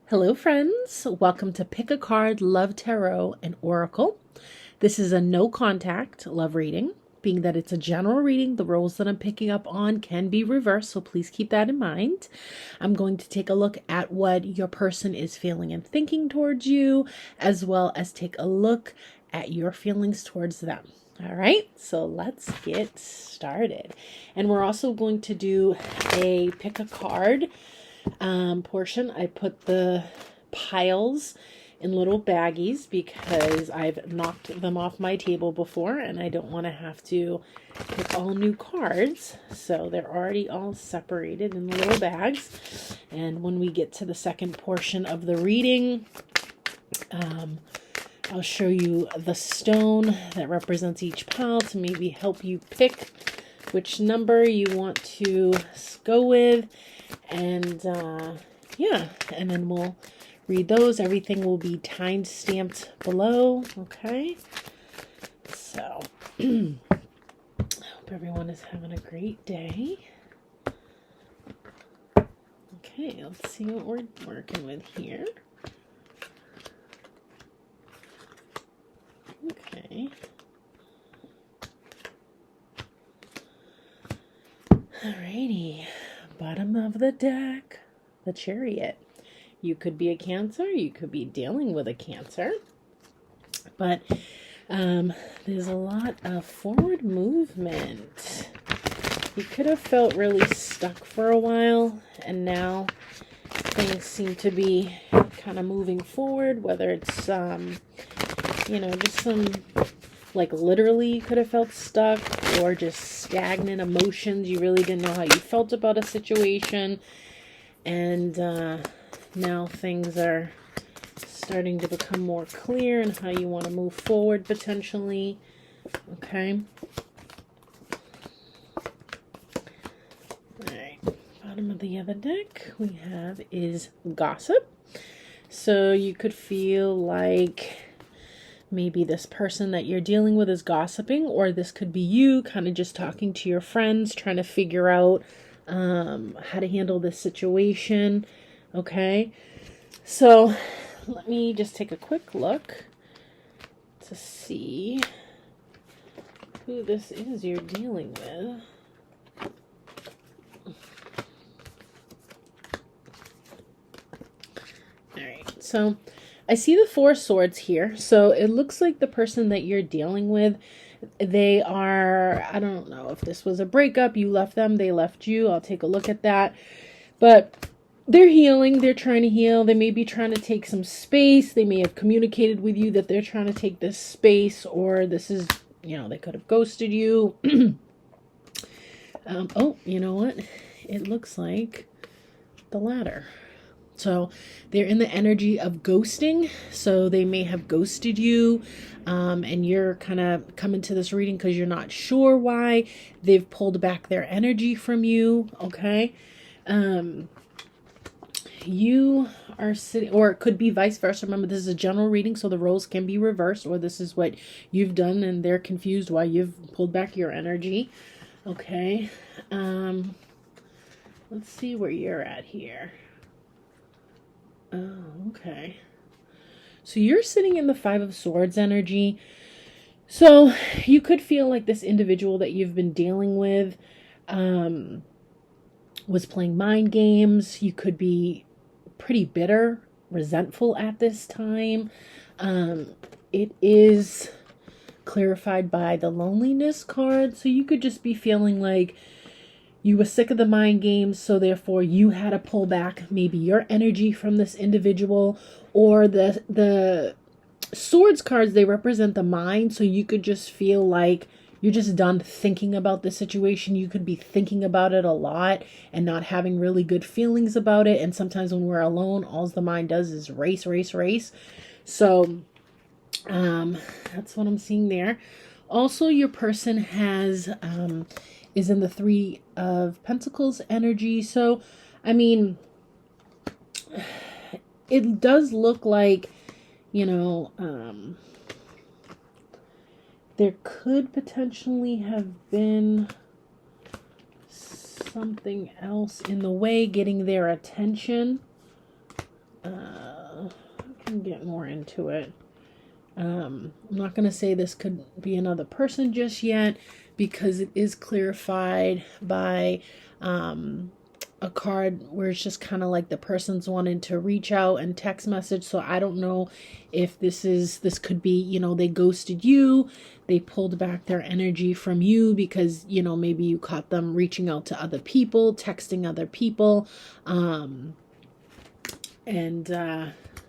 Hello, friends. Welcome to Pick a Card, Love Tarot, and Oracle. This is a no contact love reading, being that it's a general reading. The roles that I'm picking up on can be reversed, so please keep that in mind. I'm going to take a look at what your person is feeling and thinking towards you, as well as take a look at your feelings towards them. All right, so let's get started. And we're also going to do a pick a card portion. I put the piles in little baggies because I've knocked them off my table before and I don't want to have to pick all new cards. So they're already all separated in little bags. And when we get to the second portion of the reading, I'll show you the stone that represents each pile to maybe help you pick which number you want to go with. And yeah, and then we'll read those. Everything will be time stamped below. Okay, so I hope everyone is having a great day. Okay, let's see what we're working with here. Okay. Alrighty. Bottom of the deck, the Chariot. You could be a Cancer, you could be dealing with a Cancer, but there's a lot of forward movement. You could have felt really stuck for a while, and now things seem to be kind of moving forward, whether it's, just some, like literally you could have felt stuck, or just stagnant emotions. You really didn't know how you felt about a situation. And now things are starting to become more clear in how you want to move forward potentially. Okay. Alright. Bottom of the other deck we have is gossip. So you could feel like maybe this person that you're dealing with is gossiping, or this could be you kind of just talking to your friends, trying to figure out how to handle this situation. Okay, so let me just take a quick look to see who this is you're dealing with. All right, so I see the Four Swords here. So it looks like the person that you're dealing with, they are, I don't know if this was a breakup, you left them, they left you. I'll take a look at that. But they're healing, they're trying to heal. They may be trying to take some space. They may have communicated with you that they're trying to take this space, or this is, they could have ghosted you. Oh, you know what? It looks like the latter. So they're in the energy of ghosting. So they may have ghosted you, and you're kind of coming to this reading because you're not sure why. They've pulled back their energy from you. Okay. You are sitting, or it could be vice versa. Remember, this is a general reading, so the roles can be reversed, or this is what you've done and they're confused why you've pulled back your energy. Okay. Let's see where you're at here. Oh, okay. So you're sitting in the Five of Swords energy. So you could feel like this individual that you've been dealing with was playing mind games. You could be pretty bitter, resentful at this time. It is clarified by the loneliness card. So you could just be feeling like you were sick of the mind games, so therefore you had to pull back maybe your energy from this individual. Or the swords cards, they represent the mind, so you could just feel like you're just done thinking about the situation. You could be thinking about it a lot and not having really good feelings about it. And sometimes when we're alone, all the mind does is race. So that's what I'm seeing there. Also, your person has is in the Three of Pentacles energy. So, I mean, it does look like, there could potentially have been something else in the way getting their attention. get more into it. I'm not going to say this could be another person just yet, because it is clarified by a card where it's just kind of like the person's wanting to reach out and text message. So I don't know if this could be, you know, they ghosted you, they pulled back their energy from you because, you know, maybe you caught them reaching out to other people, texting other people,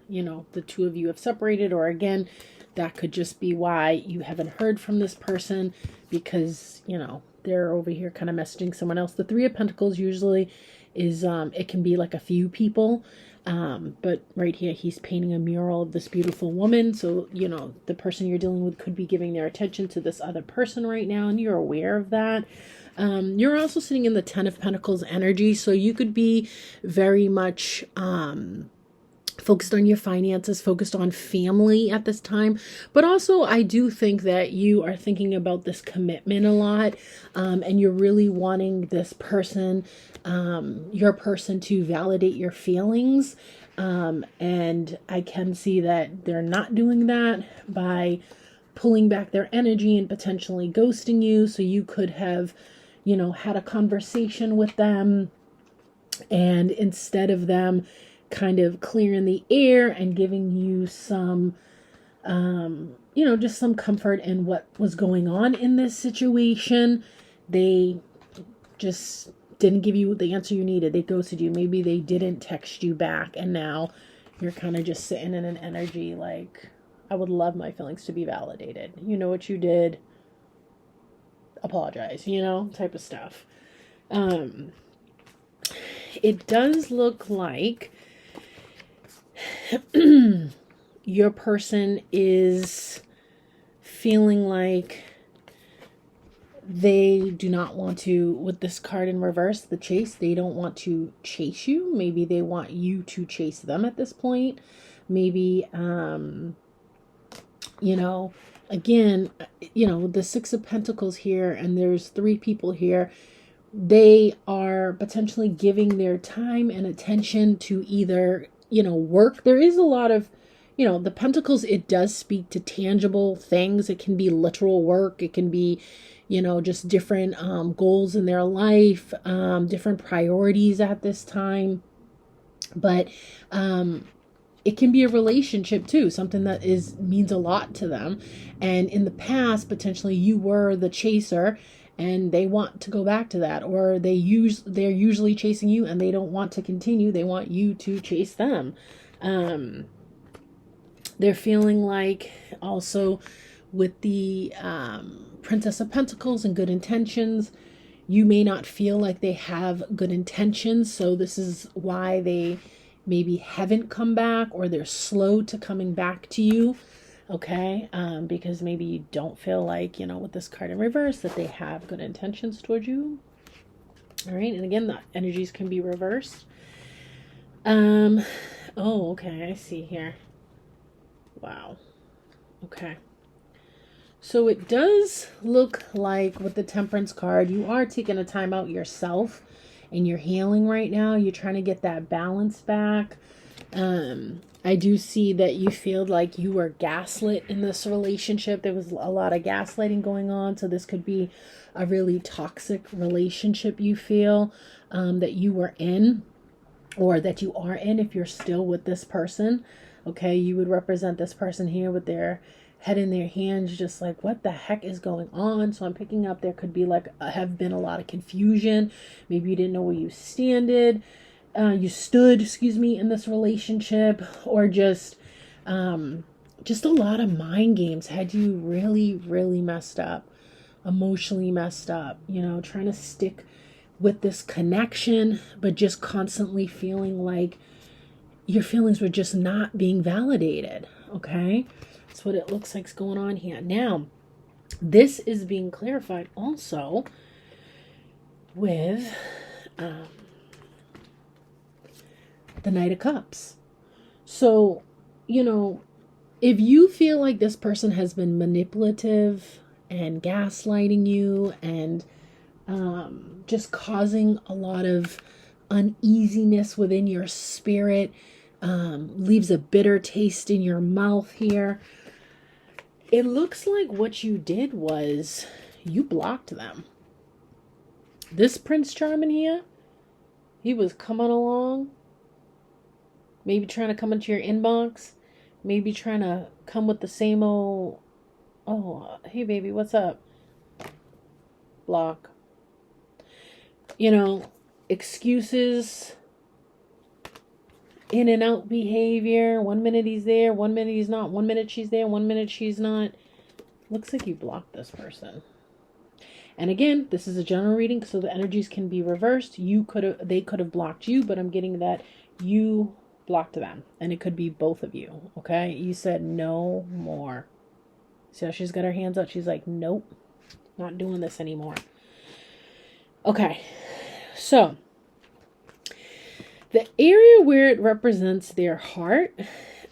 you know, the two of you have separated, or again, that could just be why you haven't heard from this person, because, you know, they're over here kind of messaging someone else. The Three of Pentacles usually is, it can be like a few people, but right here he's painting a mural of this beautiful woman. So, you know, the person you're dealing with could be giving their attention to this other person right now, and you're aware of that. You're also sitting in the Ten of Pentacles energy, so you could be very much focused on your finances, focused on family at this time. But also, I do think that you are thinking about this commitment a lot, and you're really wanting this person, your person, to validate your feelings. And I can see that they're not doing that by pulling back their energy and potentially ghosting you. So you could have, you know, had a conversation with them, and instead of them kind of clearing the air and giving you some, you know, just some comfort in what was going on in this situation, they just didn't give you the answer you needed. They ghosted you. Maybe they didn't text you back, and now you're kind of just sitting in an energy like, I would love my feelings to be validated. You know what you did. Apologize, you know, type of stuff. It does look like your person is feeling like they do not want to, with this card in reverse, the chase, they don't want to chase you. Maybe they want you to chase them at this point. Maybe, you know, again, you know, the Six of Pentacles here, and there's three people here. They are potentially giving their time and attention to either, you know, work. There is a lot of, you know, the Pentacles, it does speak to tangible things. It can be literal work. It can be, you know, just different goals in their life, different priorities at this time. But it can be a relationship too, something that means a lot to them. And in the past, potentially you were the chaser, and they want to go back to that, or they're usually chasing you and they don't want to continue. They want you to chase them. They're feeling like also with the Princess of Pentacles and good intentions, you may not feel like they have good intentions. So this is why they maybe haven't come back, or they're slow to coming back to you. Okay, because maybe you don't feel like, you know, with this card in reverse, that they have good intentions towards you. All right, and again, the energies can be reversed. Oh, okay, I see here. Wow. Okay. So it does look like with the Temperance card, you are taking a time out yourself and you're healing right now. You're trying to get that balance back. I do see that you feel like you were gaslit in this relationship. There was a lot of gaslighting going on. So this could be a really toxic relationship you feel that you were in, or that you are in if you're still with this person. Okay, you would represent this person here with their head in their hands, just like, what the heck is going on? So I'm picking up there could be like, have been a lot of confusion. Maybe you didn't know where you stood, excuse me, in this relationship, or just a lot of mind games had you really, really messed up, emotionally messed up, you know, trying to stick with this connection, but just constantly feeling like your feelings were just not being validated. Okay, that's what it looks like's going on here. Now, this is being clarified also with the Knight of Cups. So, you know, if you feel like this person has been manipulative and gaslighting you and just causing a lot of uneasiness within your spirit, leaves a bitter taste in your mouth here. It looks like what you did was you blocked them. This Prince Charming here, he was coming along, maybe trying to come into your inbox, maybe trying to come with the same old, oh, hey baby, what's up? Block. You know, excuses, in and out behavior. 1 minute he's there, 1 minute he's not. 1 minute she's there, 1 minute she's not. Looks like you blocked this person. And again, this is a general reading, so the energies can be reversed. They could have blocked you, but I'm getting that you blocked them. And it could be both of you, okay? You said no more. See how she's got her hands up? She's like, nope, not doing this anymore. Okay, so the area where it represents their heart,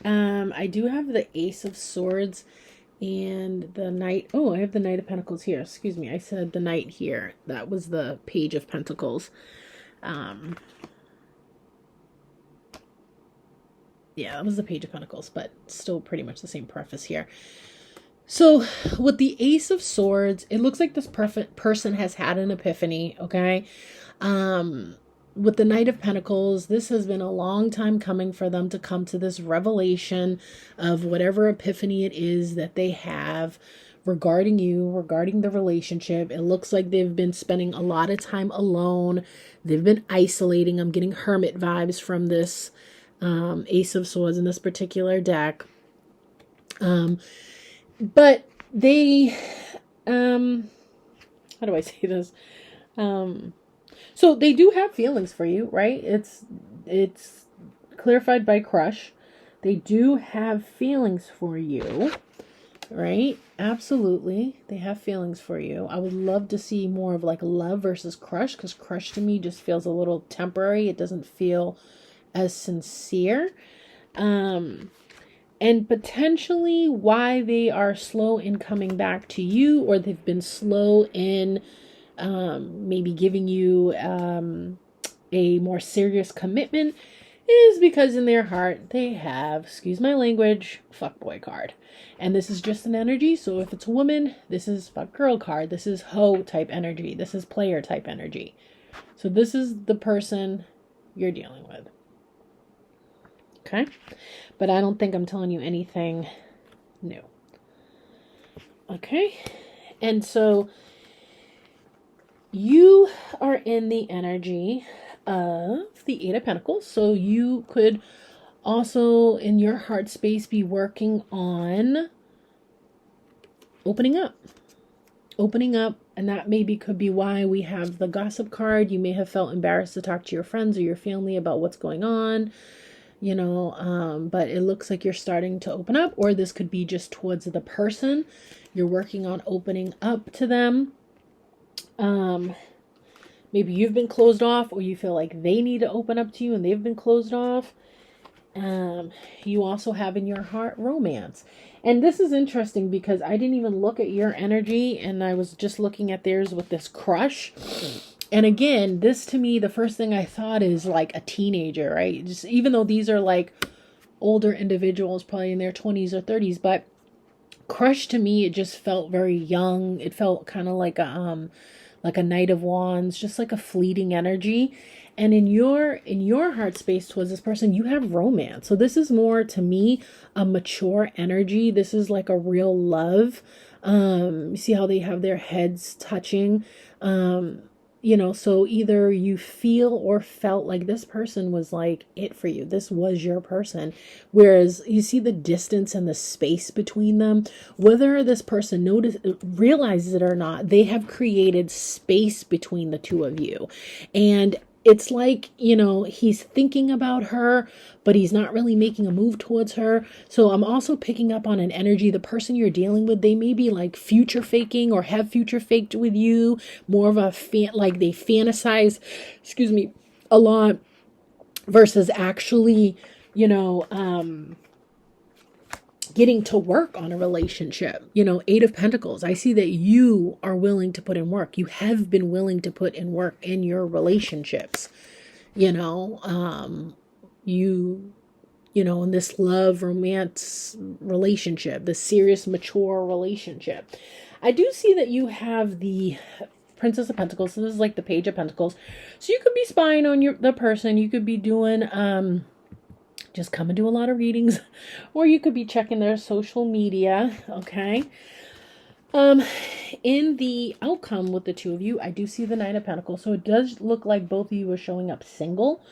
I do have the Ace of Swords and the Knight. Oh, I have the Knight of Pentacles here. Excuse me, I said the Knight here. That was the Page of Pentacles. Yeah, that was the Page of Pentacles, but still pretty much the same preface here. So with the Ace of Swords, it looks like this person has had an epiphany, okay? With the Knight of Pentacles, this has been a long time coming for them to come to this revelation of whatever epiphany it is that they have regarding you, regarding the relationship. It looks like they've been spending a lot of time alone. They've been isolating. I'm getting hermit vibes from this Ace of Swords in this particular deck. But they, how do I say this? So they do have feelings for you, right? It's clarified by crush. They do have feelings for you, right? Absolutely. They have feelings for you. I would love to see more of like love versus crush, because crush to me just feels a little temporary. It doesn't feel as sincere. And potentially why they are slow in coming back to you, or they've been slow in maybe giving you a more serious commitment, is because in their heart they have, excuse my language, fuckboy card. And this is just an energy. So if it's a woman, this is fuck girl card. This is hoe type energy. This is player type energy. So this is the person you're dealing with. Okay? But I don't think I'm telling you anything new. Okay? And so you are in the energy of the Eight of Pentacles. So you could also, in your heart space, be working on opening up. Opening up, and that maybe could be why we have the gossip card. You may have felt embarrassed to talk to your friends or your family about what's going on. You know, but it looks like you're starting to open up, or this could be just towards the person. You're working on opening up to them. Maybe you've been closed off, or you feel like they need to open up to you and they've been closed off. You also have in your heart romance. And this is interesting because I didn't even look at your energy, and I was just looking at theirs with this crush. And again, this to me, the first thing I thought is like a teenager, right? Just even though these are like older individuals, probably in their 20s or 30s, but crush to me, it just felt very young. It felt kind of like a Knight of Wands, just like a fleeting energy. And in your heart space towards this person, you have romance. So this is more to me a mature energy. This is like a real love. You see how they have their heads touching. You know, so either you feel or felt like this person was like it for you. This was your person. Whereas you see the distance and the space between them, whether this person realizes it or not, they have created space between the two of you. And it's like, you know, he's thinking about her, but he's not really making a move towards her. So I'm also picking up on an energy. The person you're dealing with, they may be like future faking or have future faked with you. More of a like they fantasize, a lot versus actually, you know, getting to work on a relationship. You know, Eight of Pentacles. I see that you are willing to put in work. You have been willing to put in work in your relationships. You know, you you know, in this love, romance relationship, this serious, mature relationship. I do see that you have the Princess of Pentacles. So this is like the Page of Pentacles. So you could be spying on the person. You could be doing, just come and do a lot of readings, or you could be checking their social media. Okay. In the outcome with the two of you, I do see the Nine of Pentacles. So it does look like both of you are showing up single.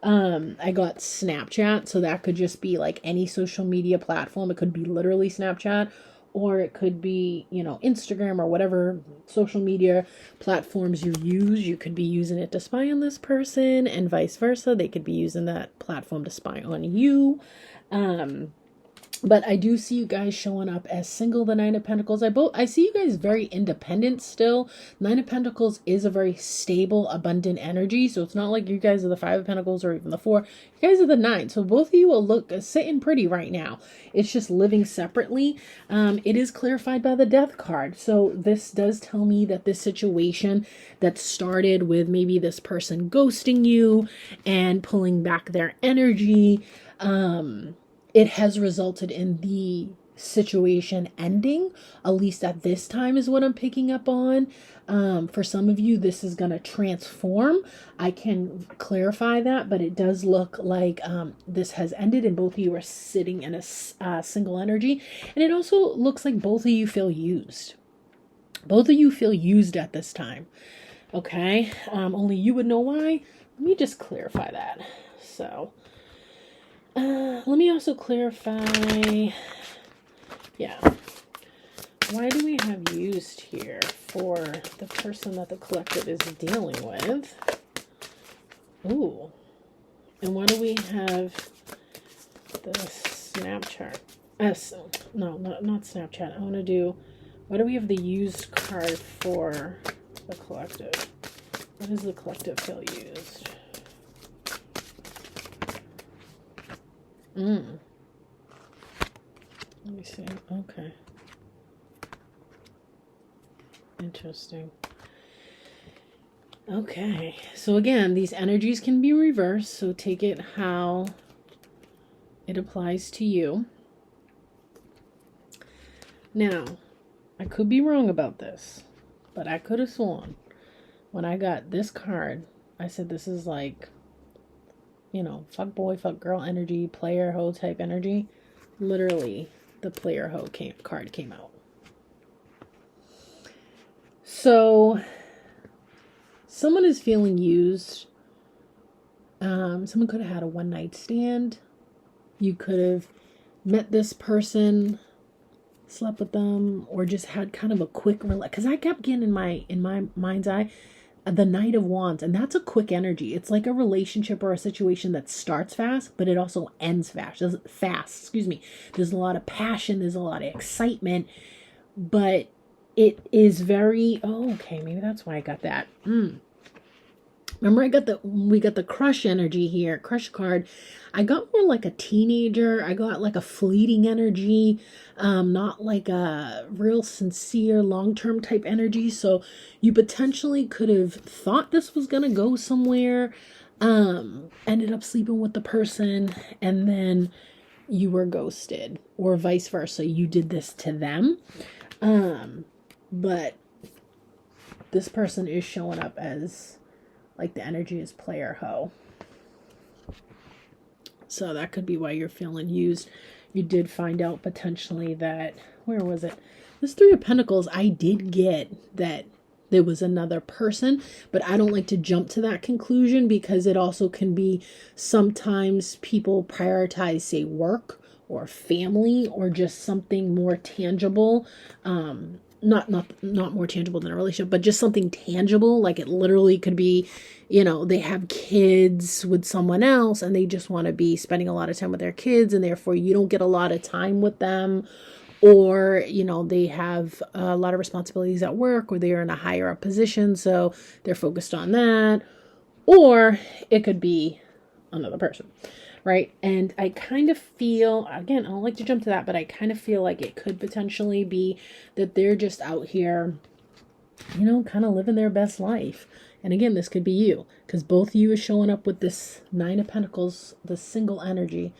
I got Snapchat, so that could just be like any social media platform. It could be literally Snapchat, or it could be, you know, Instagram or whatever social media platforms you use. You could be using it to spy on this person, and vice versa. They could be using that platform to spy on you. But I do see you guys showing up as single, the Nine of Pentacles. I see you guys very independent still. Nine of Pentacles is a very stable, abundant energy. So it's not like you guys are the Five of Pentacles or even the Four. You guys are the Nine. So both of you will look sitting pretty right now. It's just living separately. It is clarified by the Death card. So this does tell me that this situation that started with maybe this person ghosting you and pulling back their energy, it has resulted in the situation ending, at least at this time is what I'm picking up on. For some of you, this is going to transform. I can clarify that, but it does look like this has ended and both of you are sitting in a single energy. And it also looks like both of you feel used. Both of you feel used at this time. Okay? Only you would know why. Let me just clarify that. So... let me also clarify, yeah, why do we have used here for the person that the collective is dealing with? Ooh, and why do we have the Snapchat? No, not Snapchat. I want to do, why do we have the used card for the collective? Why does the collective feel used? Let me see. Okay. Interesting. Okay. So again, these energies can be reversed. So take it how it applies to you. Now, I could be wrong about this, but I could have sworn when I got this card, I said this is like, you know, fuck boy, fuck girl energy, player hoe type energy. Literally, the player hoe card came out. So, someone is feeling used. Someone could have had a one night stand. You could have met this person, slept with them, or just had kind of a quick because I kept getting in my mind's eye the Knight of Wands, and that's a quick energy. It's like a relationship or a situation that starts fast, but it also ends fast. There's a lot of passion, there's a lot of excitement, but it is very, okay, maybe that's why I got that. Remember we got the crush energy here, crush card. I got more like a teenager. I got like a fleeting energy, not like a real sincere long-term type energy. So you potentially could have thought this was going to go somewhere, ended up sleeping with the person, and then you were ghosted, or vice versa. You did this to them. But this person is showing up as like the energy is player hoe. So that could be why you're feeling used. You did find out potentially that, where was it? This Three of Pentacles, I did get that there was another person, but I don't like to jump to that conclusion because it also can be sometimes people prioritize, say, work or family or just something more tangible. Not more tangible than a relationship, but just something tangible. Like it literally could be, you know, they have kids with someone else and they just want to be spending a lot of time with their kids, and therefore you don't get a lot of time with them. Or, you know, they have a lot of responsibilities at work, or they are in a higher up position, so they're focused on that. Or it could be another person. Right? And I kind of feel, again, I don't like to jump to that, but I kind of feel like it could potentially be that they're just out here, you know, kind of living their best life. And again, this could be you, because both of you are showing up with this Nine of Pentacles, the single energy.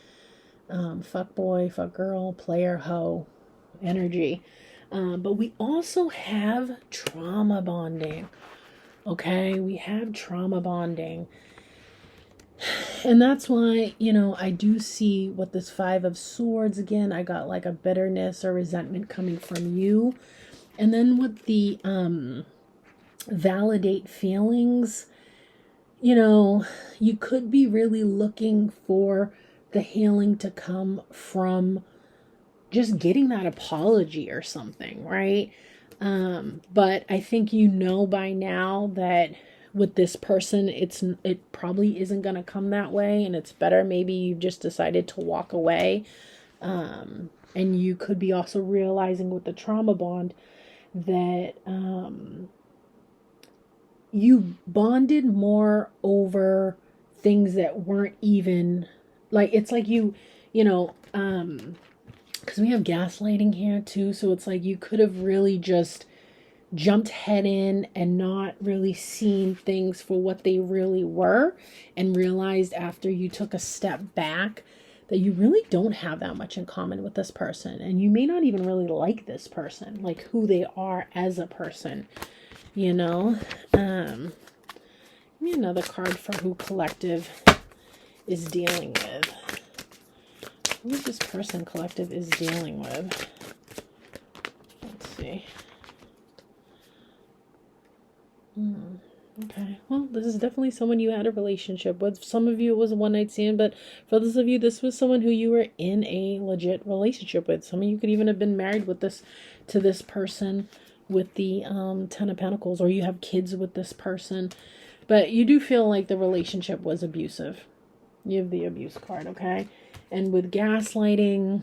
Fuck boy, fuck girl, player, hoe energy. But we also have trauma bonding. Okay, we have trauma bonding. And that's why, I do see what this Five of Swords again. I got like a bitterness or resentment coming from you. And then with the validate feelings, you could be really looking for the healing to come from just getting that apology or something, right? But I think by now that with this person, it probably isn't going to come that way, and it's better maybe you just decided to walk away. And you could be also realizing with the trauma bond that you bonded more over things that weren't even like, it's like because we have gaslighting here too, so it's like you could have really just jumped head in and not really seen things for what they really were, and realized after you took a step back that you really don't have that much in common with this person, and you may not even really like this person, like who they are as a person, Give me another card for who collective is dealing with. Who is this person collective is dealing with? Let's see. Okay. Well, this is definitely someone you had a relationship with. Some of you it was a one-night stand, but for others of you, this was someone who you were in a legit relationship with. Some of you could even have been married to this person with the Ten of Pentacles, or you have kids with this person. But you do feel like the relationship was abusive. You have the abuse card, okay? And with gaslighting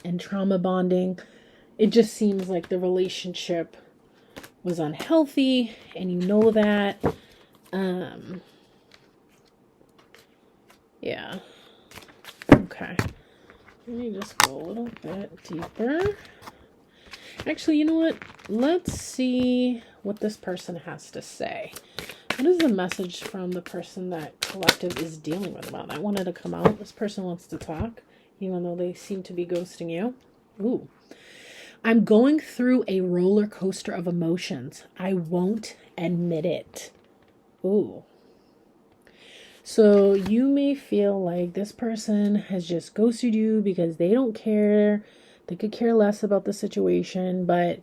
and trauma bonding, it just seems like the relationship was unhealthy, and you know that. Yeah. Okay. Let me just go a little bit deeper. Actually, you know what? Let's see what this person has to say. What is the message from the person that collective is dealing with about that? Wanted to come out. This person wants to talk, even though they seem to be ghosting you. Ooh. I'm going through a roller coaster of emotions. I won't admit it. Ooh. So you may feel like this person has just ghosted you because they don't care. They could care less about the situation, but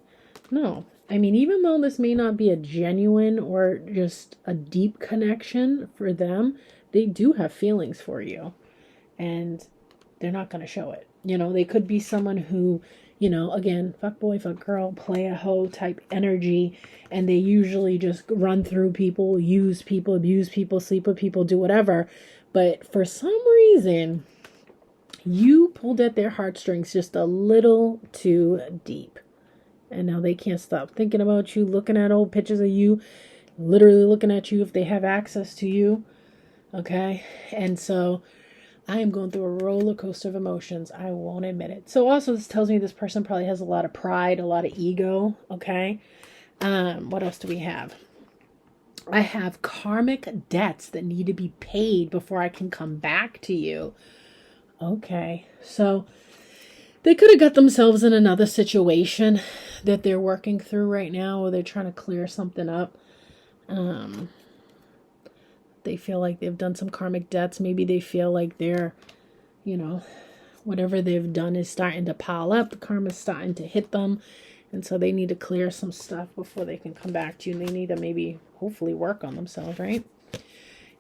no. I mean, even though this may not be a genuine or just a deep connection for them, they do have feelings for you, and they're not going to show it. They could be someone who, again, fuck boy, fuck girl, play a hoe type energy, and they usually just run through people, use people, abuse people, sleep with people, do whatever. But for some reason, you pulled at their heartstrings just a little too deep. And now they can't stop thinking about you, looking at old pictures of you, literally looking at you if they have access to you. Okay? And so I am going through a roller coaster of emotions. I won't admit it. So also this tells me this person probably has a lot of pride, a lot of ego. Okay? What else do we have? I have karmic debts that need to be paid before I can come back to you. Okay. So they could have got themselves in another situation that they're working through right now, or they're trying to clear something up. They feel like they've done some karmic debts. Maybe they feel like they're, whatever they've done is starting to pile up. The karma's starting to hit them. And so they need to clear some stuff before they can come back to you. And they need to maybe, hopefully, work on themselves, right?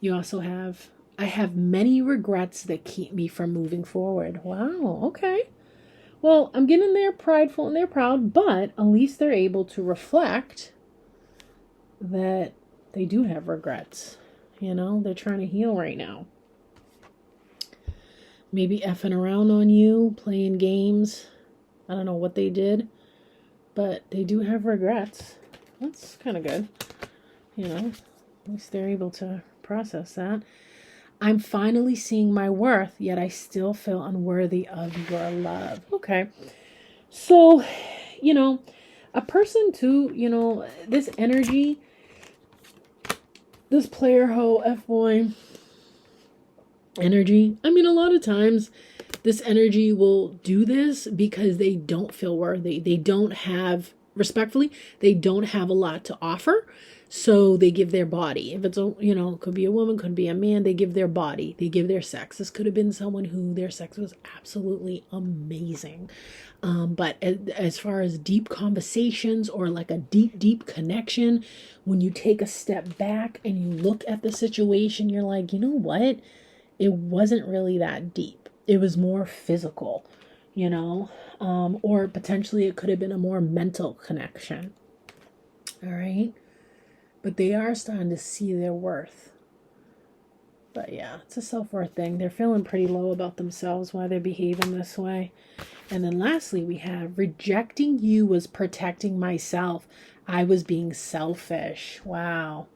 You also have, I have many regrets that keep me from moving forward. Wow, okay. Well, I'm getting there prideful and they're proud, but at least they're able to reflect that they do have regrets. They're trying to heal right now. Maybe effing around on you, playing games. I don't know what they did, but they do have regrets. That's kind of good. At least they're able to process that. I'm finally seeing my worth, yet I still feel unworthy of your love. Okay. So, a person too, this energy, this player hoe, F-boy, energy. I mean, a lot of times this energy will do this because they don't feel worthy. They don't have, respectfully, they don't have a lot to offer. So they give their body. If it's a, you know, could be a woman, could be a man, they give their body, they give their sex. This could have been someone who their sex was absolutely amazing. But as far as deep conversations or like a deep connection, when you take a step back and you look at the situation, you're like, you know what? It wasn't really that deep. It was more physical, you know, or potentially it could have been a more mental connection. All right. But they are starting to see their worth. But yeah, it's a self-worth thing. They're feeling pretty low about themselves, why they're behaving this way. And then lastly, we have rejecting you was protecting myself. I was being selfish. Wow.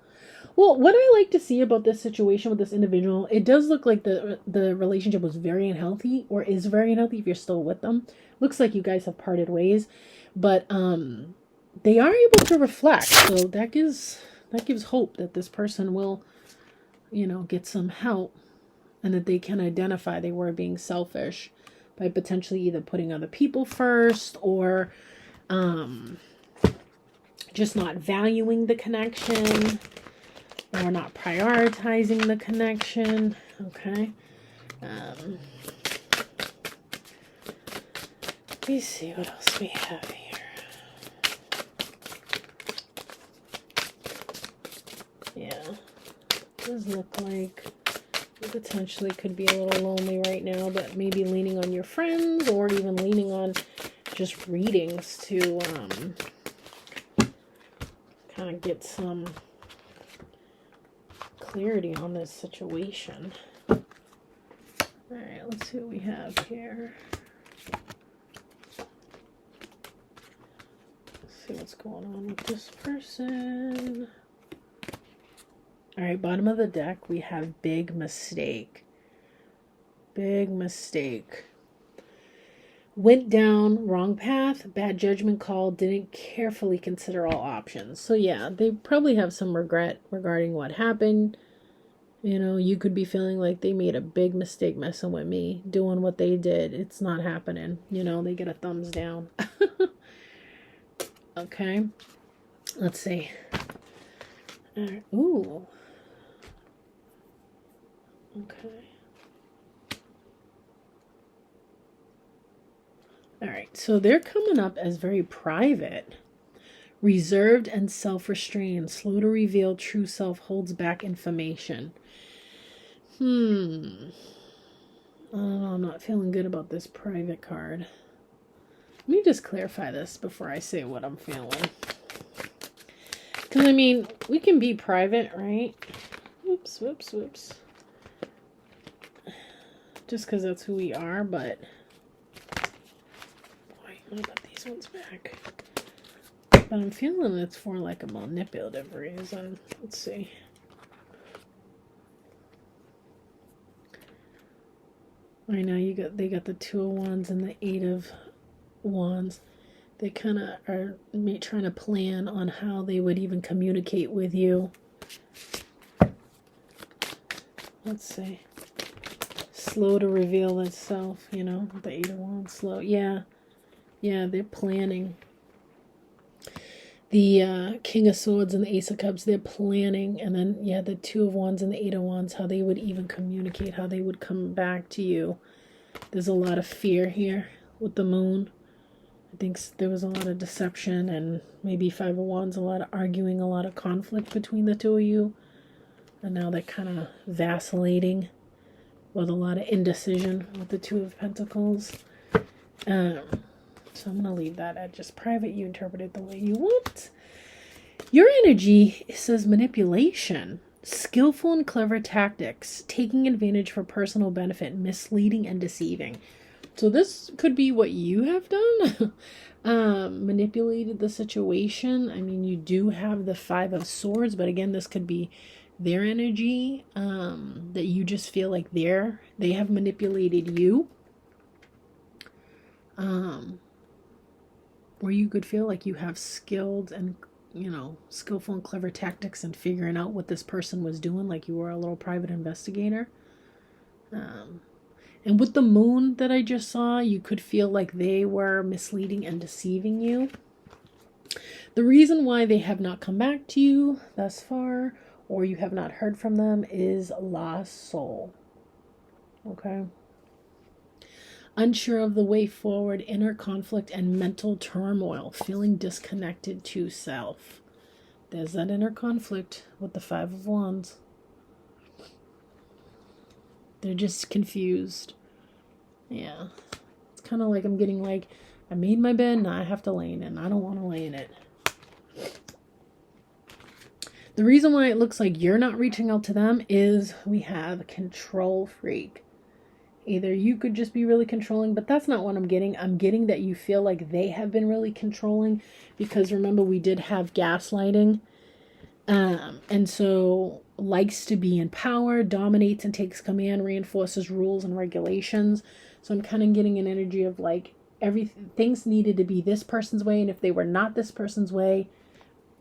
Well, what I like to see about this situation with this individual, it does look like the relationship was very unhealthy, or is very unhealthy if you're still with them. Looks like you guys have parted ways. But they are able to reflect. So that gives hope that this person will, you know, get some help, and that they can identify they were being selfish by potentially either putting other people first, or just not valuing the connection, or not prioritizing the connection. Okay. Let me see what else we have here. Yeah, it does look like you potentially could be a little lonely right now, but maybe leaning on your friends, or even leaning on just readings to kind of get some clarity on this situation. All right, let's see what we have here. Let's see what's going on with this person. All right, bottom of the deck, we have big mistake. Big mistake. Went down wrong path, bad judgment call, didn't carefully consider all options. So yeah, they probably have some regret regarding what happened. You know, you could be feeling like they made a big mistake messing with me, doing what they did. It's not happening. You know, they get a thumbs down. Okay. Let's see. All right. Ooh. Okay. All right, so they're coming up as very private, reserved and self-restrained, slow to reveal true self, holds back information. I don't know, I'm not feeling good about this private card. Let me just clarify this before I say what I'm feeling. Because, I mean, we can be private, right? Whoops. Just because that's who we are, but... Boy, I'm going to put these ones back. But I'm feeling it's for like a manipulative reason. Let's see. I know they got the 2 of Wands and the 8 of Wands. They kind of are trying to plan on how they would even communicate with you. Let's see. Slow to reveal itself, you know, the 8 of Wands, slow. Yeah, they're planning. The King of Swords and the Ace of Cups, they're planning. And then, yeah, the 2 of Wands and the 8 of Wands, how they would even communicate, how they would come back to you. There's a lot of fear here with the Moon. I think there was a lot of deception, and maybe 5 of Wands, a lot of arguing, a lot of conflict between the 2 of you. And now they're kind of vacillating with a lot of indecision with the 2 of Pentacles. So I'm going to leave that at just private. You interpret it the way you want. Your energy says manipulation, skillful and clever tactics, taking advantage for personal benefit, misleading and deceiving. So this could be what you have done. Manipulated the situation. I mean, you do have the 5 of Swords, but again, this could be their energy, that you just feel like they have manipulated you. Or you could feel like you have skilled and, you know, skillful and clever tactics in figuring out what this person was doing, like you were a little private investigator. And with the moon that I just saw, you could feel like they were misleading and deceiving you. The reason why they have not come back to you thus far, or you have not heard from them, is lost soul. Okay? Unsure of the way forward, inner conflict, and mental turmoil, feeling disconnected to self. There's that inner conflict with the Five of Wands. They're just confused. Yeah. It's kind of like I'm getting like, I made my bed, now I have to lay in it, and I don't want to lay in it. The reason why it looks like you're not reaching out to them is we have control freak. Either you could just be really controlling, but that's not what I'm getting. I'm getting that you feel like they have been really controlling, because remember we did have gaslighting. And so likes to be in power, dominates and takes command, reinforces rules and regulations. So I'm kind of getting an energy of like things needed to be this person's way, and if they were not this person's way,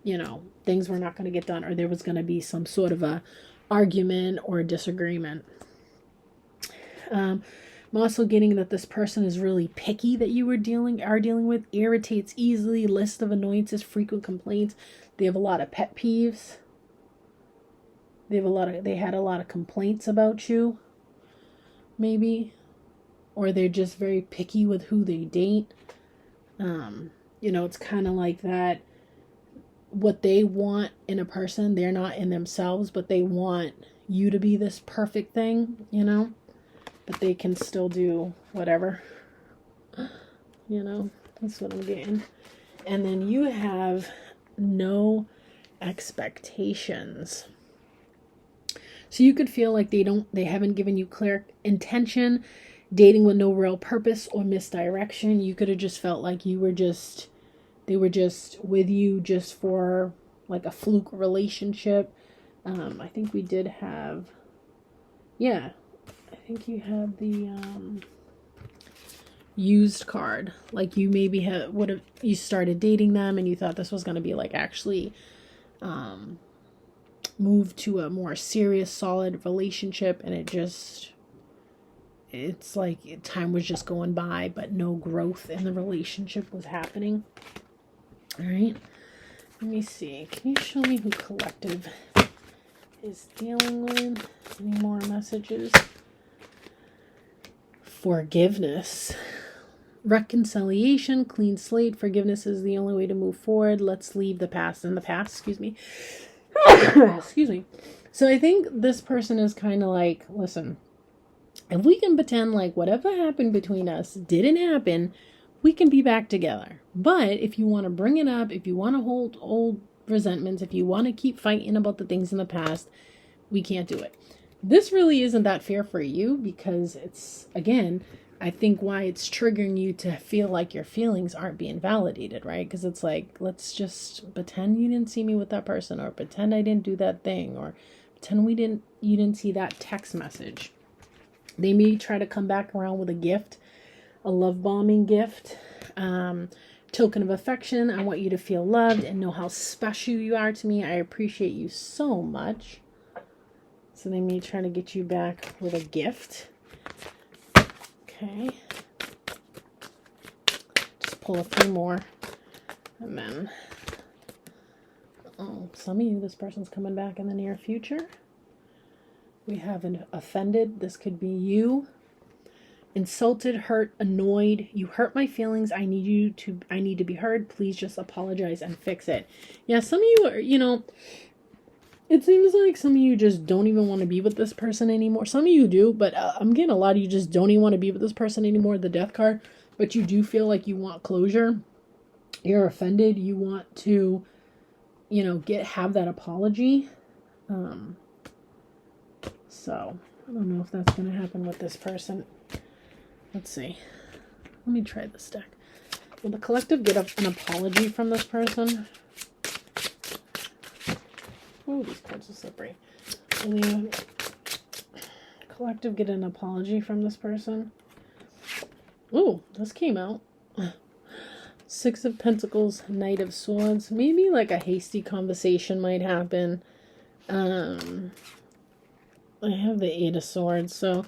you know, things were not going to get done, or there was going to be some sort of a argument or a disagreement. I'm also getting that this person is really picky that you are dealing with, irritates easily, list of annoyances, frequent complaints. They have a lot of pet peeves. They had a lot of complaints about you, maybe, or they're just very picky with who they date. You know, it's kind of like that. What they want in a person, they're not in themselves, but they want you to be this perfect thing, you know. But they can still do whatever. You know, that's what I'm getting. And then you have no expectations. So you could feel like they haven't given you clear intention, dating with no real purpose or misdirection. You could have just felt like they were just with you just for like a fluke relationship. I think we did have, yeah, I think you had the used card. Like you maybe you started dating them and you thought this was going to be like actually move to a more serious, solid relationship, and it's like time was just going by, but no growth in the relationship was happening. All right, let me see. Can you show me who collective is dealing with? Any more messages? Forgiveness. Reconciliation, clean slate. Forgiveness is the only way to move forward. Let's leave the past in the past. Excuse me. Excuse me. So I think this person is kind of like, listen, if we can pretend like whatever happened between us didn't happen, we can be back together. But if you want to bring it up, if you want to hold old resentments, if you want to keep fighting about the things in the past, we can't do it. This really isn't that fair for you, because it's, again, I think why it's triggering you to feel like your feelings aren't being validated, right? Because it's like, let's just pretend you didn't see me with that person, or pretend I didn't do that thing, or pretend you didn't see that text message. They may try to come back around with a gift, a love bombing gift, token of affection. I want you to feel loved and know how special you are to me. I appreciate you so much. So they may try to get you back with a gift. Okay. Just pull a few more. And then, some of you, this person's coming back in the near future. We have an offended. This could be you. Insulted, hurt, annoyed. You hurt my feelings. I need to be heard. Please just apologize and fix it. Yeah, some of you are, it seems like some of you just don't even want to be with this person anymore. Some of you do, but I'm getting a lot of you just don't even want to be with this person anymore, the death card. But you do feel like you want closure. You're offended. You want to, have that apology. So, I don't know if that's going to happen with this person. Let's see. Let me try this deck. Will the collective get an apology from this person? Oh, these cards are slippery. Will the collective get an apology from this person? Oh, this came out. Six of Pentacles, Knight of Swords. Maybe like a hasty conversation might happen. I have the Eight of Swords. So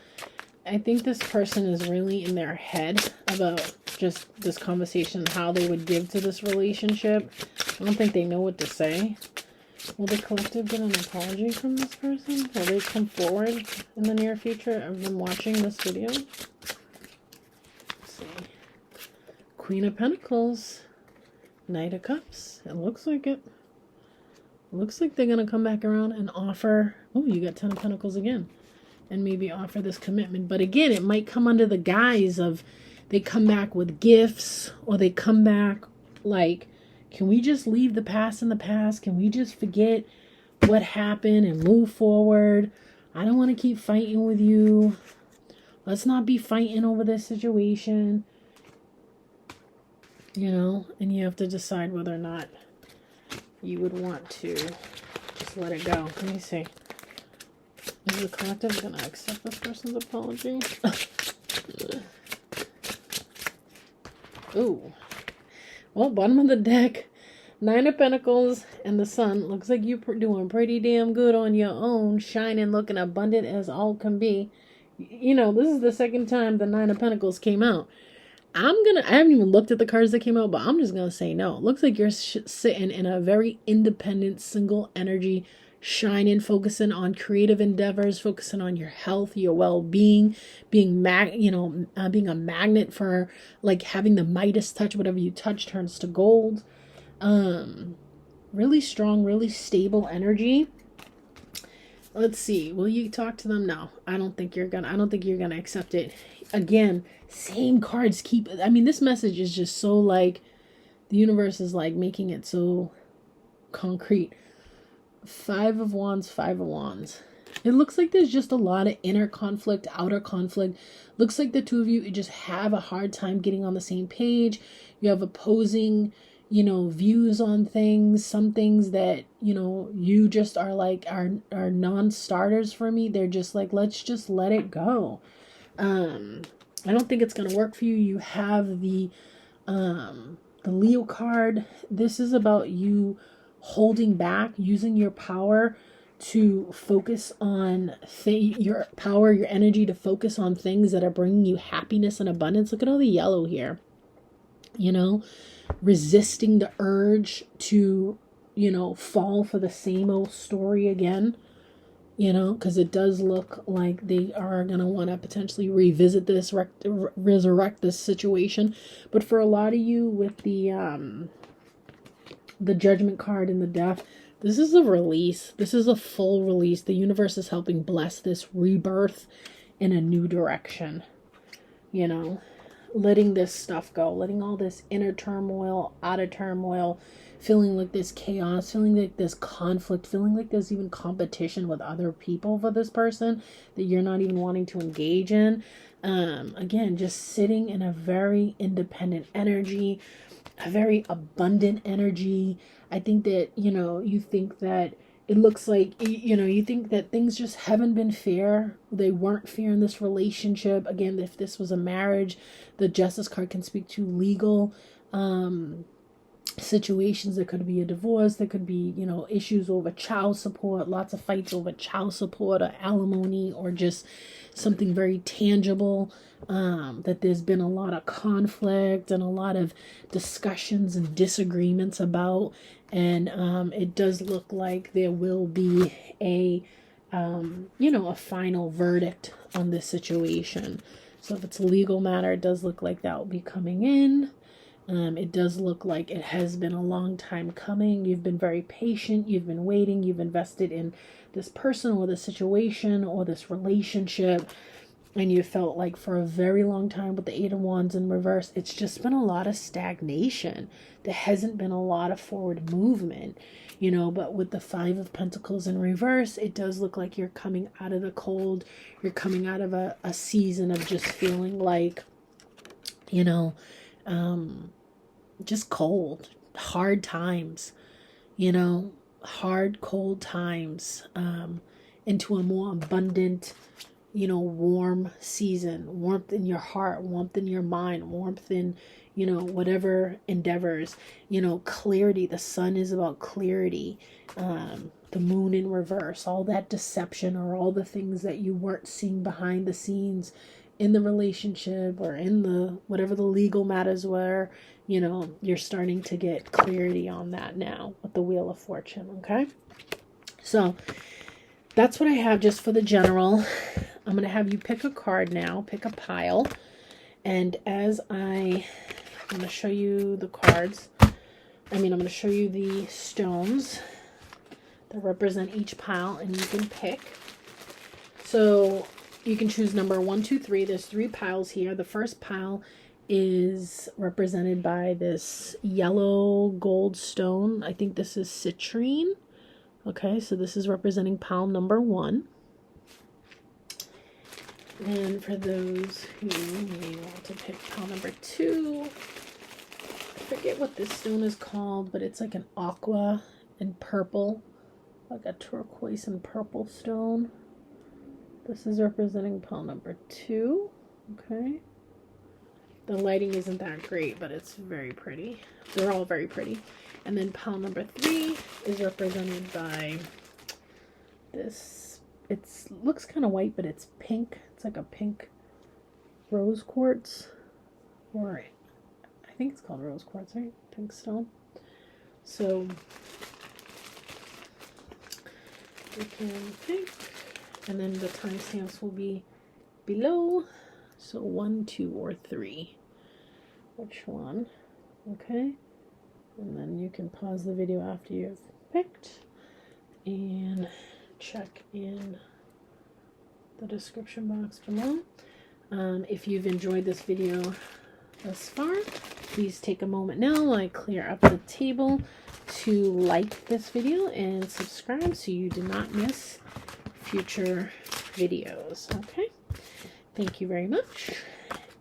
I think this person is really in their head about just this conversation, how they would give to this relationship. I don't think they know what to say. Will the collective get an apology from this person? Will they come forward in the near future of them watching this video? Let's see. Queen of Pentacles. Knight of Cups. It looks like it. Looks like they're going to come back around and offer... Oh, you got 10 of Pentacles again. And maybe offer this commitment. But again, it might come under the guise of they come back with gifts, or they come back like, can we just leave the past in the past? Can we just forget what happened and move forward? I don't want to keep fighting with you. Let's not be fighting over this situation. You know, and you have to decide whether or not you would want to just let it go. Let me see. Is the collective going to accept this person's apology? Ooh. Well, bottom of the deck. 9 of Pentacles and the Sun. Looks like you're doing pretty damn good on your own. Shining, looking abundant as all can be. You know, this is the second time the 9 of Pentacles came out. I haven't even looked at the cards that came out, but I'm just going to say no. It looks like you're sitting in a very independent, single energy, shining, focusing on creative endeavors, focusing on your health, your well-being, being a magnet for, like, having the Midas touch. Whatever you touch turns to gold. Really strong, really stable energy. Let's see. Will you talk to them? No, I don't think you're gonna accept it. Again, same cards keep, I mean, this message is just so, like, the universe is like making it so concrete. 5 of Wands, 5 of Wands. It looks like there's just a lot of inner conflict, outer conflict. Looks like the two of you just have a hard time getting on the same page. You have opposing, you know, views on things. Some things that, you know, you just are like, are non-starters for me. They're just like, let's just let it go. I don't think it's going to work for you. You have the Leo card. This is about you holding back, using your power to focus on your power, your energy to focus on things that are bringing you happiness and abundance. Look at all the yellow here. You know, resisting the urge to, you know, fall for the same old story again. You know, because it does look like they are going to want to potentially revisit this, resurrect this situation. But for a lot of you with the Judgment card and the Death, this is a release. This is a full release. The universe is helping bless this rebirth in a new direction. You know, letting this stuff go, letting all this inner turmoil, outer turmoil, feeling like there's chaos, feeling like there's conflict, feeling like there's even competition with other people for this person that you're not even wanting to engage in. Again, just sitting in a very independent energy, a very abundant energy. I think that, you know, you think that it looks like, you know, you think that things just haven't been fair. They weren't fair in this relationship. Again, if this was a marriage, the Justice card can speak to legal situations. There could be a divorce. There could be, you know, issues over child support, lots of fights over child support or alimony, or just something very tangible, that there's been a lot of conflict and a lot of discussions and disagreements about. And it does look like there will be a, you know, a final verdict on this situation. So if it's a legal matter, it does look like that will be coming in. It does look like it has been a long time coming. You've been very patient. You've been waiting. You've invested in this person or this situation or this relationship. And you felt like for a very long time with the 8 of Wands in reverse, it's just been a lot of stagnation. There hasn't been a lot of forward movement, you know, but with the 5 of Pentacles in reverse, it does look like you're coming out of the cold. You're coming out of a season of just feeling like, you know, just cold, hard times, you know, hard, cold times, into a more abundant, you know, warm season, warmth in your heart, warmth in your mind, warmth in, you know, whatever endeavors, you know, clarity. The Sun is about clarity. the moon in reverse, all that deception or all the things that you weren't seeing behind the scenes in the relationship or in the whatever the legal matters were, you know, you're starting to get clarity on that now with the Wheel of Fortune, okay? So that's what I have just for the general. I'm going to have you pick a card now, pick a pile, and as I'm going to show you the cards, I'm going to show you the stones that represent each pile, and you can pick. So you can choose number 1, 2, 3. There's 3 piles here. The first pile is represented by this yellow gold stone. I think this is citrine. Okay, so this is representing pile number 1. And for those who may want to pick pile number 2, I forget what this stone is called, but it's like an aqua and purple, like a turquoise and purple stone. This is representing pile number 2. Okay. The lighting isn't that great, but it's very pretty. They're all very pretty. And then pile number 3 is represented by this. It looks kind of white, but it's pink. It's like a pink rose quartz, or I think it's called rose quartz, right? Pink stone. So you can pick, and then the timestamps will be below. So 1, 2, or 3. Which one? Okay. And then you can pause the video after you've picked and check in the description box below. If you've enjoyed this video thus far, please take a moment now while I clear up the table to like this video and subscribe so you do not miss future videos. Okay, thank you very much.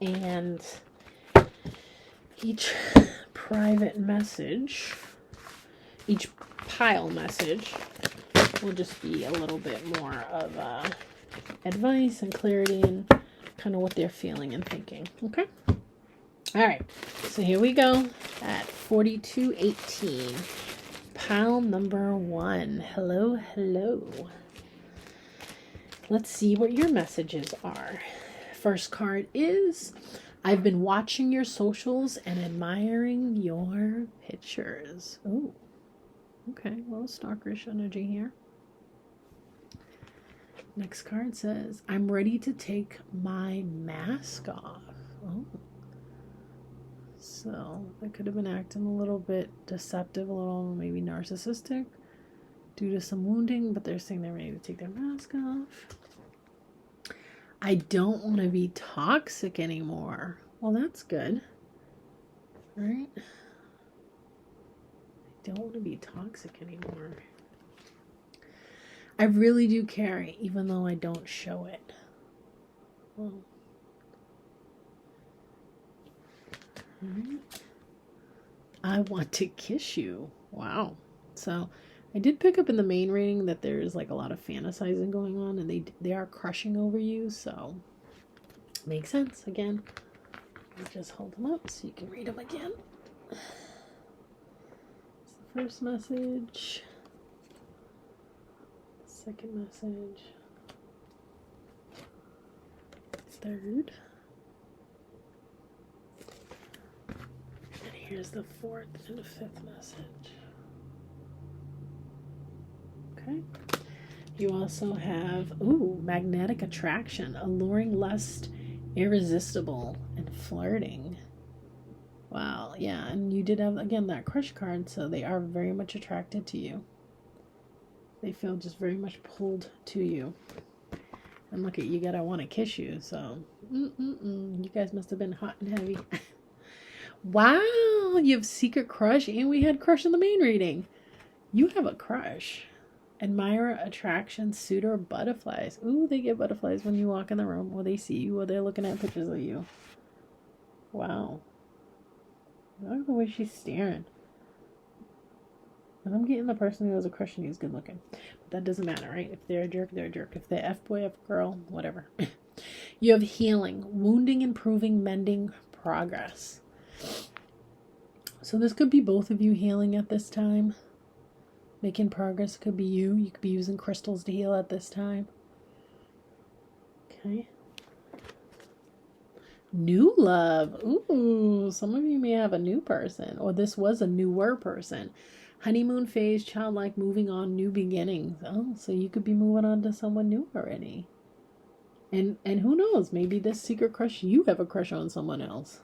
And each private message, each pile message will just be a little bit more of advice and clarity and kind of what they're feeling and thinking. Okay, all right, so here we go at 4218, pile number 1. Hello. Let's see what your messages are. First card is, I've been watching your socials and admiring your pictures. Oh, okay, a little stalkerish energy here. Next card says, I'm ready to take my mask off. Oh, so they could have been acting a little bit deceptive, a little maybe narcissistic due to some wounding, but they're saying they're ready to take their mask off. I don't want to be toxic anymore. Well, that's good, right? I don't want to be toxic anymore. I really do care, even though I don't show it. Well, right. I want to kiss you. Wow. So I did pick up in the main reading that there's like a lot of fantasizing going on, and they are crushing over you. So makes sense. Again, I'll just hold them up so you can read them again. It's the first message. Second message, third, and here's the fourth and the fifth message. Okay, you also have, magnetic attraction, alluring lust, irresistible, and flirting. Wow, yeah, and you did have, again, that crush card, so they are very much attracted to you. They feel just very much pulled to you. And look at you, I want to kiss you. So, you guys must have been hot and heavy. Wow, you have secret crush, and we had crush in the main reading. You have a crush. Admirer, attraction, suitor, butterflies. Ooh, they get butterflies when you walk in the room, or they see you, or they're looking at pictures of you. Wow. I don't know where she's staring. And I'm getting the person who has a crush and he's good looking. But that doesn't matter, right? If they're a jerk, they're a jerk. If they're F-boy, F-girl, whatever. You have healing, wounding, improving, mending, progress. So this could be both of you healing at this time. Making progress could be you. You could be using crystals to heal at this time. Okay. New love. Ooh, some of you may have a new person, or this was a newer person. Honeymoon phase, childlike, moving on, new beginnings. Oh, so you could be moving on to someone new already. And who knows, maybe this secret crush, you have a crush on someone else.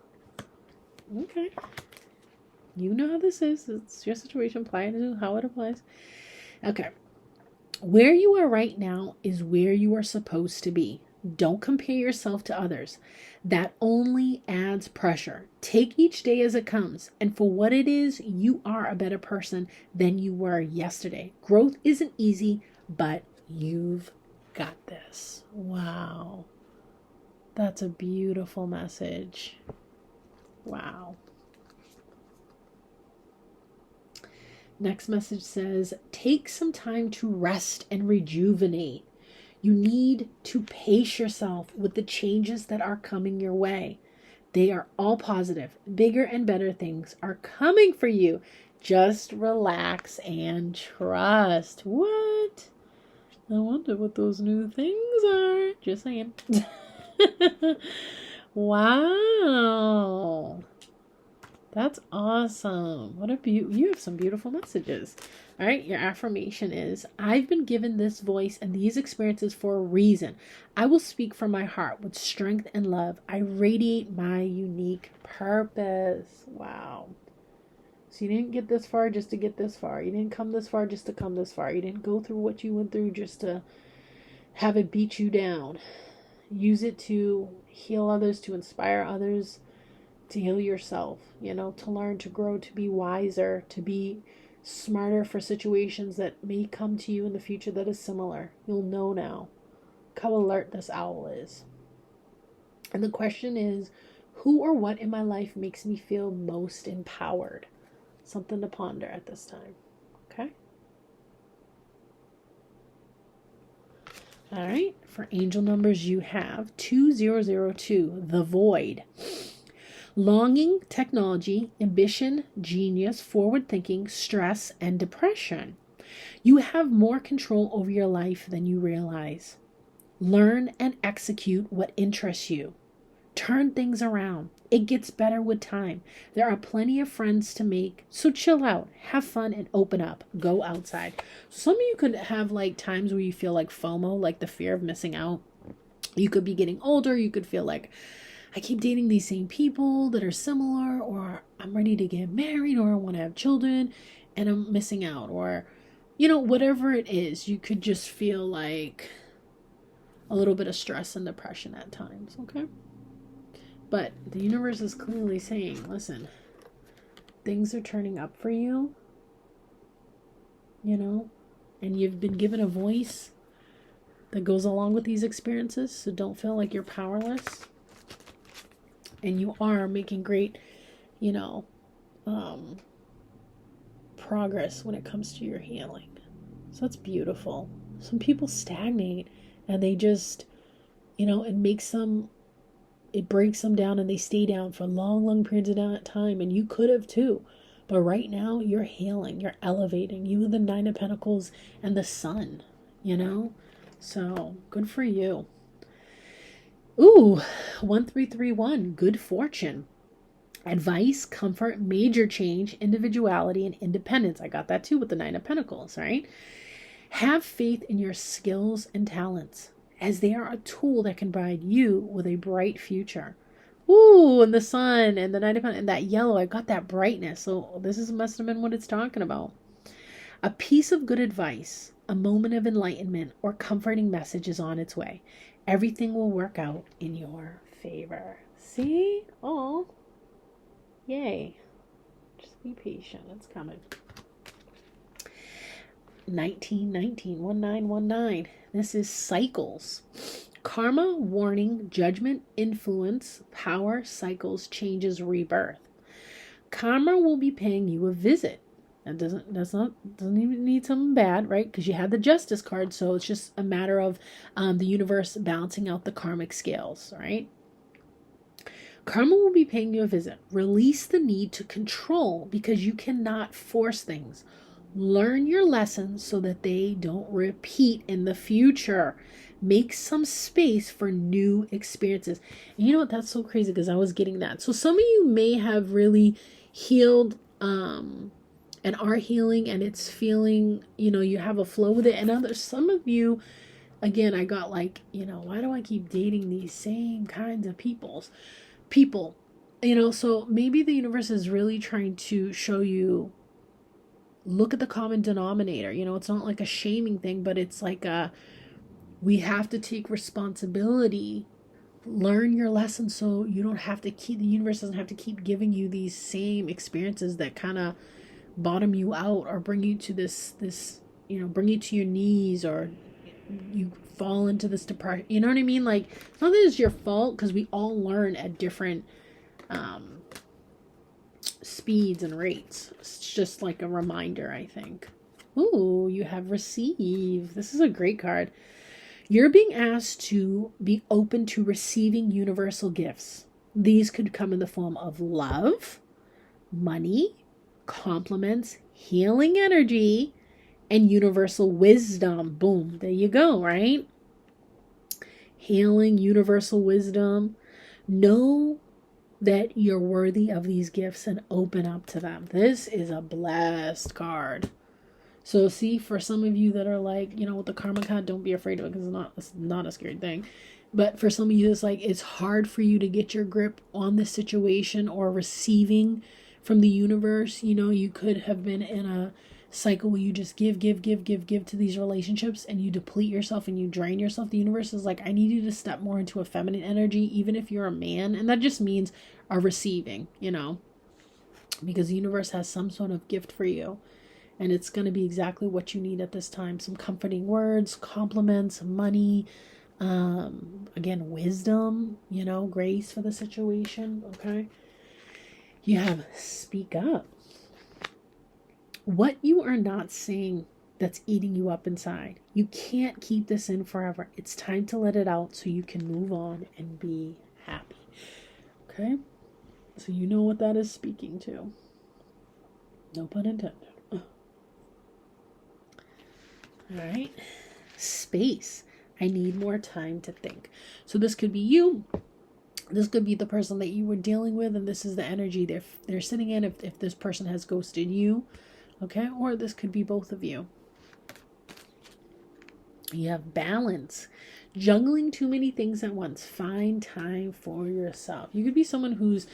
Okay. You know how this is. It's your situation. Apply it to how it applies. Okay. Where you are right now is where you are supposed to be. Don't compare yourself to others. That only adds pressure. Take each day as it comes. And for what it is, you are a better person than you were yesterday. Growth isn't easy, but you've got this. Wow. That's a beautiful message. Wow. Next message says, take some time to rest and rejuvenate. You need to pace yourself with the changes that are coming your way. They are all positive. Bigger and better things are coming for you. Just relax and trust. What? I wonder what those new things are. Just saying. Wow. That's awesome. What a you have some beautiful messages. All right, your affirmation is, I've been given this voice and these experiences for a reason. I will speak from my heart with strength and love. I radiate my unique purpose. Wow. So you didn't get this far just to get this far. You didn't come this far just to come this far. You didn't go through what you went through just to have it beat you down. Use it to heal others, to inspire others, to heal yourself, to learn, to grow, to be wiser, to be smarter for situations that may come to you in the future that is similar. You'll know now. Look how alert this owl is. And the question is, who or what in my life makes me feel most empowered? Something to ponder at this time. Okay? All right. For angel numbers, you have 2002, the void. Longing, technology, ambition, genius, forward thinking, stress, and depression. You have more control over your life than you realize. Learn and execute what interests you. Turn things around. It gets better with time. There are plenty of friends to make, so chill out, have fun, and open up. Go outside. Some of you could have times where you feel like FOMO, like the fear of missing out. You could be getting older. You could feel like, I keep dating these same people that are similar, or I'm ready to get married, or I want to have children and I'm missing out, or, whatever it is, you could just feel like a little bit of stress and depression at times. Okay. But the universe is clearly saying, listen, things are turning up for you, and you've been given a voice that goes along with these experiences. So don't feel like you're powerless. And you are making great, progress when it comes to your healing. So that's beautiful. Some people stagnate and they just, it breaks them down and they stay down for long, long periods of time. And you could have too. But right now you're healing, you're elevating. You have the 9 of Pentacles and the Sun, So good for you. Ooh, 1331, good fortune. Advice, comfort, major change, individuality, and independence. I got that too with the 9 of Pentacles, right? Have faith in your skills and talents, as they are a tool that can provide you with a bright future. Ooh, and the Sun and the 9 of Pentacles and that yellow, I got that brightness. So must have been what it's talking about. A piece of good advice, a moment of enlightenment, or comforting message is on its way. Everything will work out in your favor. See? Oh, yay. Just be patient. It's coming. 1919. This is cycles. Karma, warning, judgment, influence, power, cycles, changes, rebirth. Karma will be paying you a visit. That doesn't even need something bad, right? Because you had the Justice card, so it's just a matter of the universe balancing out the karmic scales, right? Karma will be paying you a visit. Release the need to control because you cannot force things. Learn your lessons so that they don't repeat in the future. Make some space for new experiences. And you know what? That's so crazy because I was getting that. So some of you may have really healed and are healing, and it's feeling, you have a flow with it. And others, some of you, again, I got like, why do I keep dating these same kinds of people? So maybe the universe is really trying to show you, look at the common denominator. It's not like a shaming thing, but it's like we have to take responsibility. Learn your lesson so you don't have to the universe doesn't have to keep giving you these same experiences that kind of bottom you out or bring you to this, bring you to your knees, or you fall into this depression. You know what I mean? Like, it's not that it's your fault, because we all learn at different speeds and rates. It's just like a reminder, I think. Ooh, you have receive. This is a great card. You're being asked to be open to receiving universal gifts. These could come in the form of love, money, compliments, healing energy, and universal wisdom. Boom, there you go, right? Healing, universal wisdom. Know that you're worthy of these gifts and open up to them. This is a blessed card. So see, for some of you that are like, with the karma card, don't be afraid of it, because it's not a scary thing. But for some of you, it's like, it's hard for you to get your grip on this situation or receiving from the universe. You could have been in a cycle where you just give to these relationships, and you deplete yourself and you drain yourself. The universe is like, I need you to step more into a feminine energy, even if you're a man. And that just means a receiving, because the universe has some sort of gift for you. And it's going to be exactly what you need at this time. Some comforting words, compliments, money, again, wisdom, grace for the situation. Okay. You have speak up. What you are not saying that's eating you up inside. You can't keep this in forever. It's time to let it out so you can move on and be happy. Okay. So you know what that is speaking to. No pun intended. All right. Space. I need more time to think. So this could be you. This could be the person that you were dealing with, and this is the energy they're sitting in if this person has ghosted you. Okay. Or this could be both of you. You have balance. Juggling too many things at once. Find time for yourself. You could be someone who's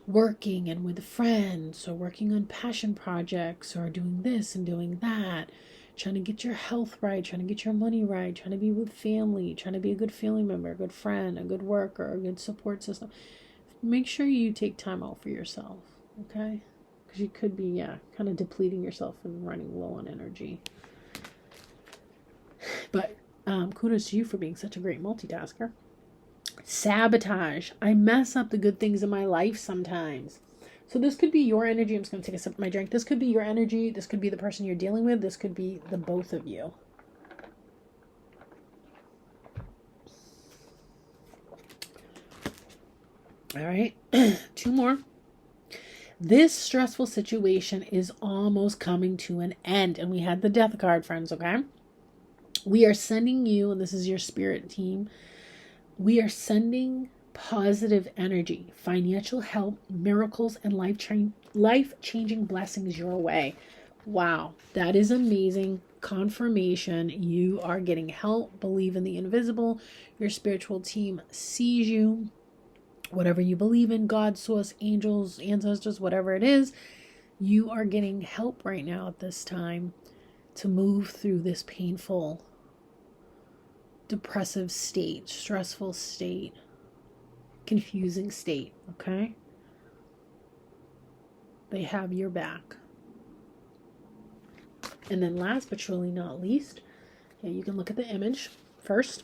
working and with friends, or working on passion projects, or doing this and doing that. Trying to get your health right, trying to get your money right, trying to be with family, trying to be a good family member, a good friend, a good worker, a good support system. Make sure you take time out for yourself, okay? Because you could be, kind of depleting yourself and running low on energy. But kudos to you for being such a great multitasker. Sabotage. I mess up the good things in my life sometimes. So this could be your energy. I'm just going to take a sip of my drink. This could be your energy. This could be the person you're dealing with. This could be the both of you. All right. 2 more. This stressful situation is almost coming to an end. And we had the death card, friends, okay? We are sending you, and this is your spirit team, we are sending positive energy, financial help, miracles, and life-changing blessings your way. Wow, that is amazing confirmation. You are getting help. Believe in the invisible. Your spiritual team sees you. Whatever you believe in, God, source, angels, ancestors, whatever it is, you are getting help right now at this time to move through this painful, depressive state, stressful state, confusing state, okay? They have your back. And then last but surely not least, you can look at the image first.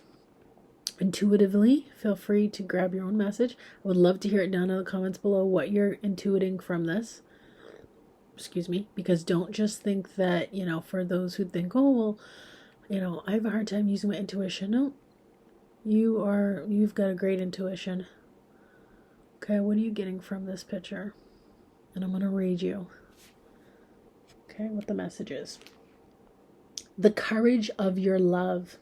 Intuitively, feel free to grab your own message. I would love to hear it down in the comments below what you're intuiting from this. Excuse me, because don't just think that, for those who think, oh, well, I have a hard time using my intuition. No, you've got a great intuition. Okay, what are you getting from this picture? And I'm going to read you. Okay, what the message is. The courage of your love.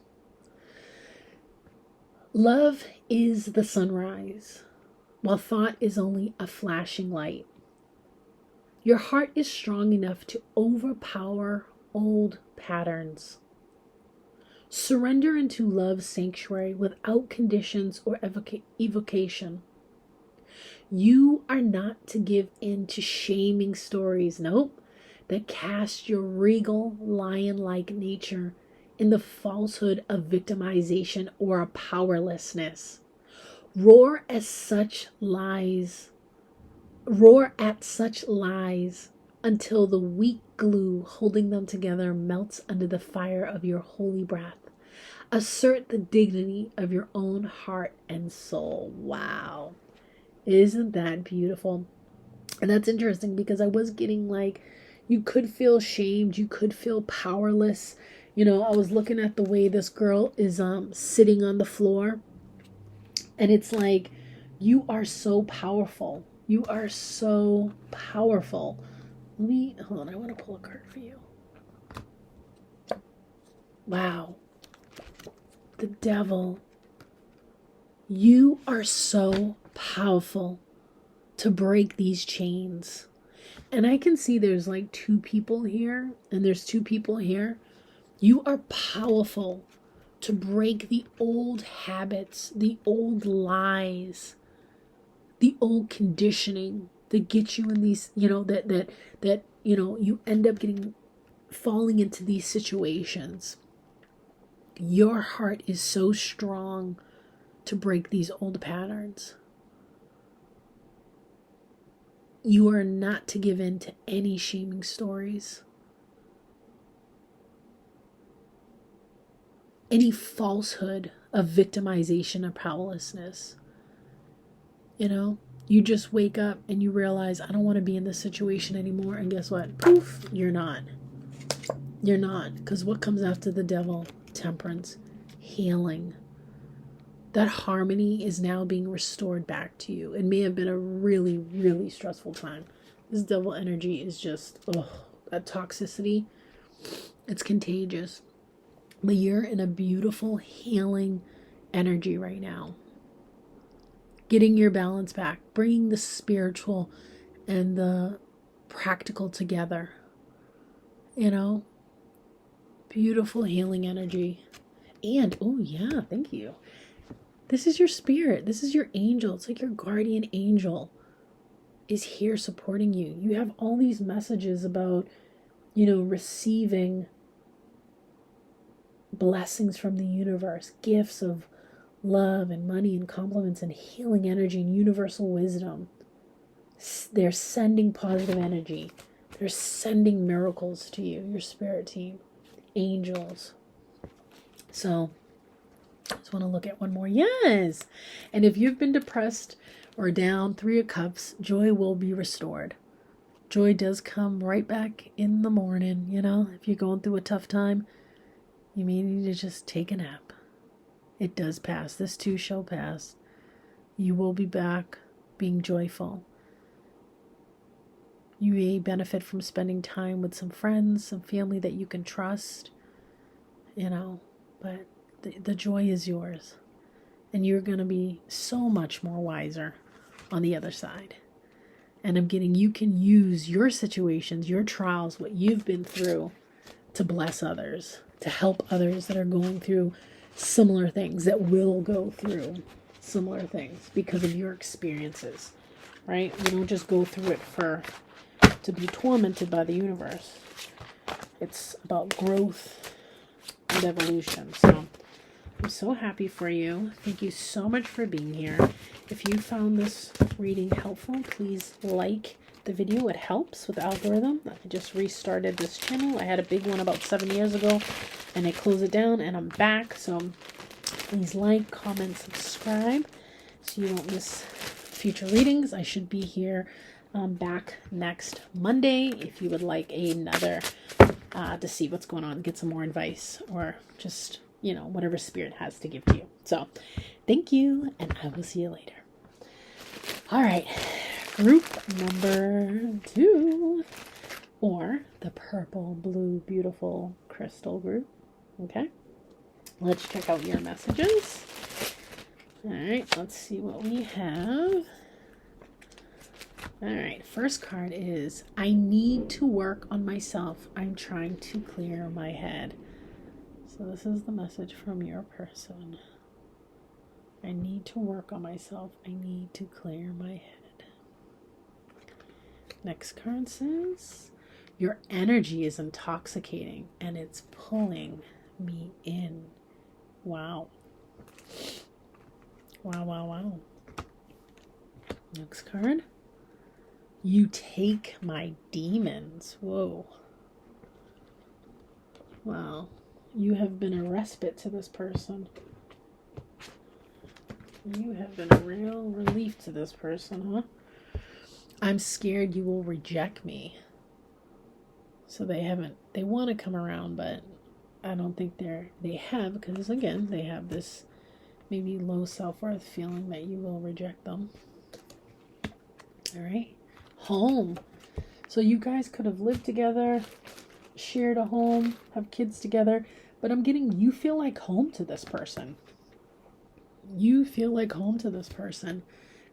Love is the sunrise, while thought is only a flashing light. Your heart is strong enough to overpower old patterns. Surrender into love's sanctuary without conditions or evocation. You are not to give in to shaming stories, nope, that cast your regal lion-like nature in the falsehood of victimization or powerlessness. Roar at such lies until the weak glue holding them together melts under the fire of your holy breath. Assert the dignity of your own heart and soul. Wow. Isn't that beautiful? And that's interesting because I was getting like, you could feel shamed, you could feel powerless. You know, I was looking at the way this girl is sitting on the floor, and it's like, you are so powerful. You are so powerful. Hold on, I want to pull a card for you. Wow. The Devil. You are so powerful to break these chains. And I can see there's like two people here, and there's two people here. You are powerful to break the old habits, the old lies, the old conditioning that get you in these, you know, that you know, you end up falling into these situations. Your heart is so strong to break these old patterns. You are not to give in to any shaming stories, any falsehood of victimization or powerlessness. You know, you just wake up and you realize, I don't want to be in this situation anymore. And guess what? Poof, you're not. You're not. Because what comes after the Devil? Temperance, healing. That harmony is now being restored back to you. It may have been a really, really stressful time. This Devil energy is just, that toxicity, it's contagious. But you're in a beautiful healing energy right now. Getting your balance back, bringing the spiritual and the practical together. You know, beautiful healing energy. And, oh yeah, thank you. This is your spirit. This is your angel. It's like your guardian angel is here supporting you. You have all these messages about, you know, receiving blessings from the universe, gifts of love and money and compliments and healing energy and universal wisdom. They're sending positive energy. They're sending miracles to you, your spirit team, angels. So I just want to look at one more. Yes. And if you've been depressed or down, 3 of Cups, joy will be restored. Joy does come right back in the morning. You know, if you're going through a tough time, you may need to just take a nap. It does pass. This too shall pass. You will be back being joyful. You may benefit from spending time with some friends, some family that you can trust, you know, but the joy is yours. And you're going to be so much more wiser on the other side. And you can use your situations, your trials, what you've been through to bless others, to help others that are going through similar things, that will go through similar things because of your experiences, right? You don't just go through it to be tormented by the universe. It's about growth and evolution. So I'm so happy for you. Thank you so much for being here. If you found this reading helpful, please like the video. It helps with the algorithm. I just restarted this channel. I had a big one about 7 years ago and I closed it down and I'm back. So please like, comment, subscribe so you don't miss future readings. I should be here back next Monday if you would like another to see what's going on, get some more advice, or just, you know, whatever spirit has to give to you. So thank you, and I will see you later. All right, group number 2. or the purple, blue, beautiful crystal group. Okay, let's check out your messages. All right, let's see what we have. All right, first card is, I need to work on myself. I'm trying to clear my head. So this is the message from your person. I need to work on myself. I need to clear my head. Next card says, your energy is intoxicating and it's pulling me in. Wow. Wow, wow, wow. Next card. You take my demons. Whoa. Wow. You have been a respite to this person. You have been a real relief to this person, huh? I'm scared you will reject me. So they want to come around, but I don't think they have, because again, they have this maybe low self-worth feeling that you will reject them. All right. Home. So you guys could have lived together, shared a home, have kids together, but I'm getting, you feel like home to this person. You feel like home to this person.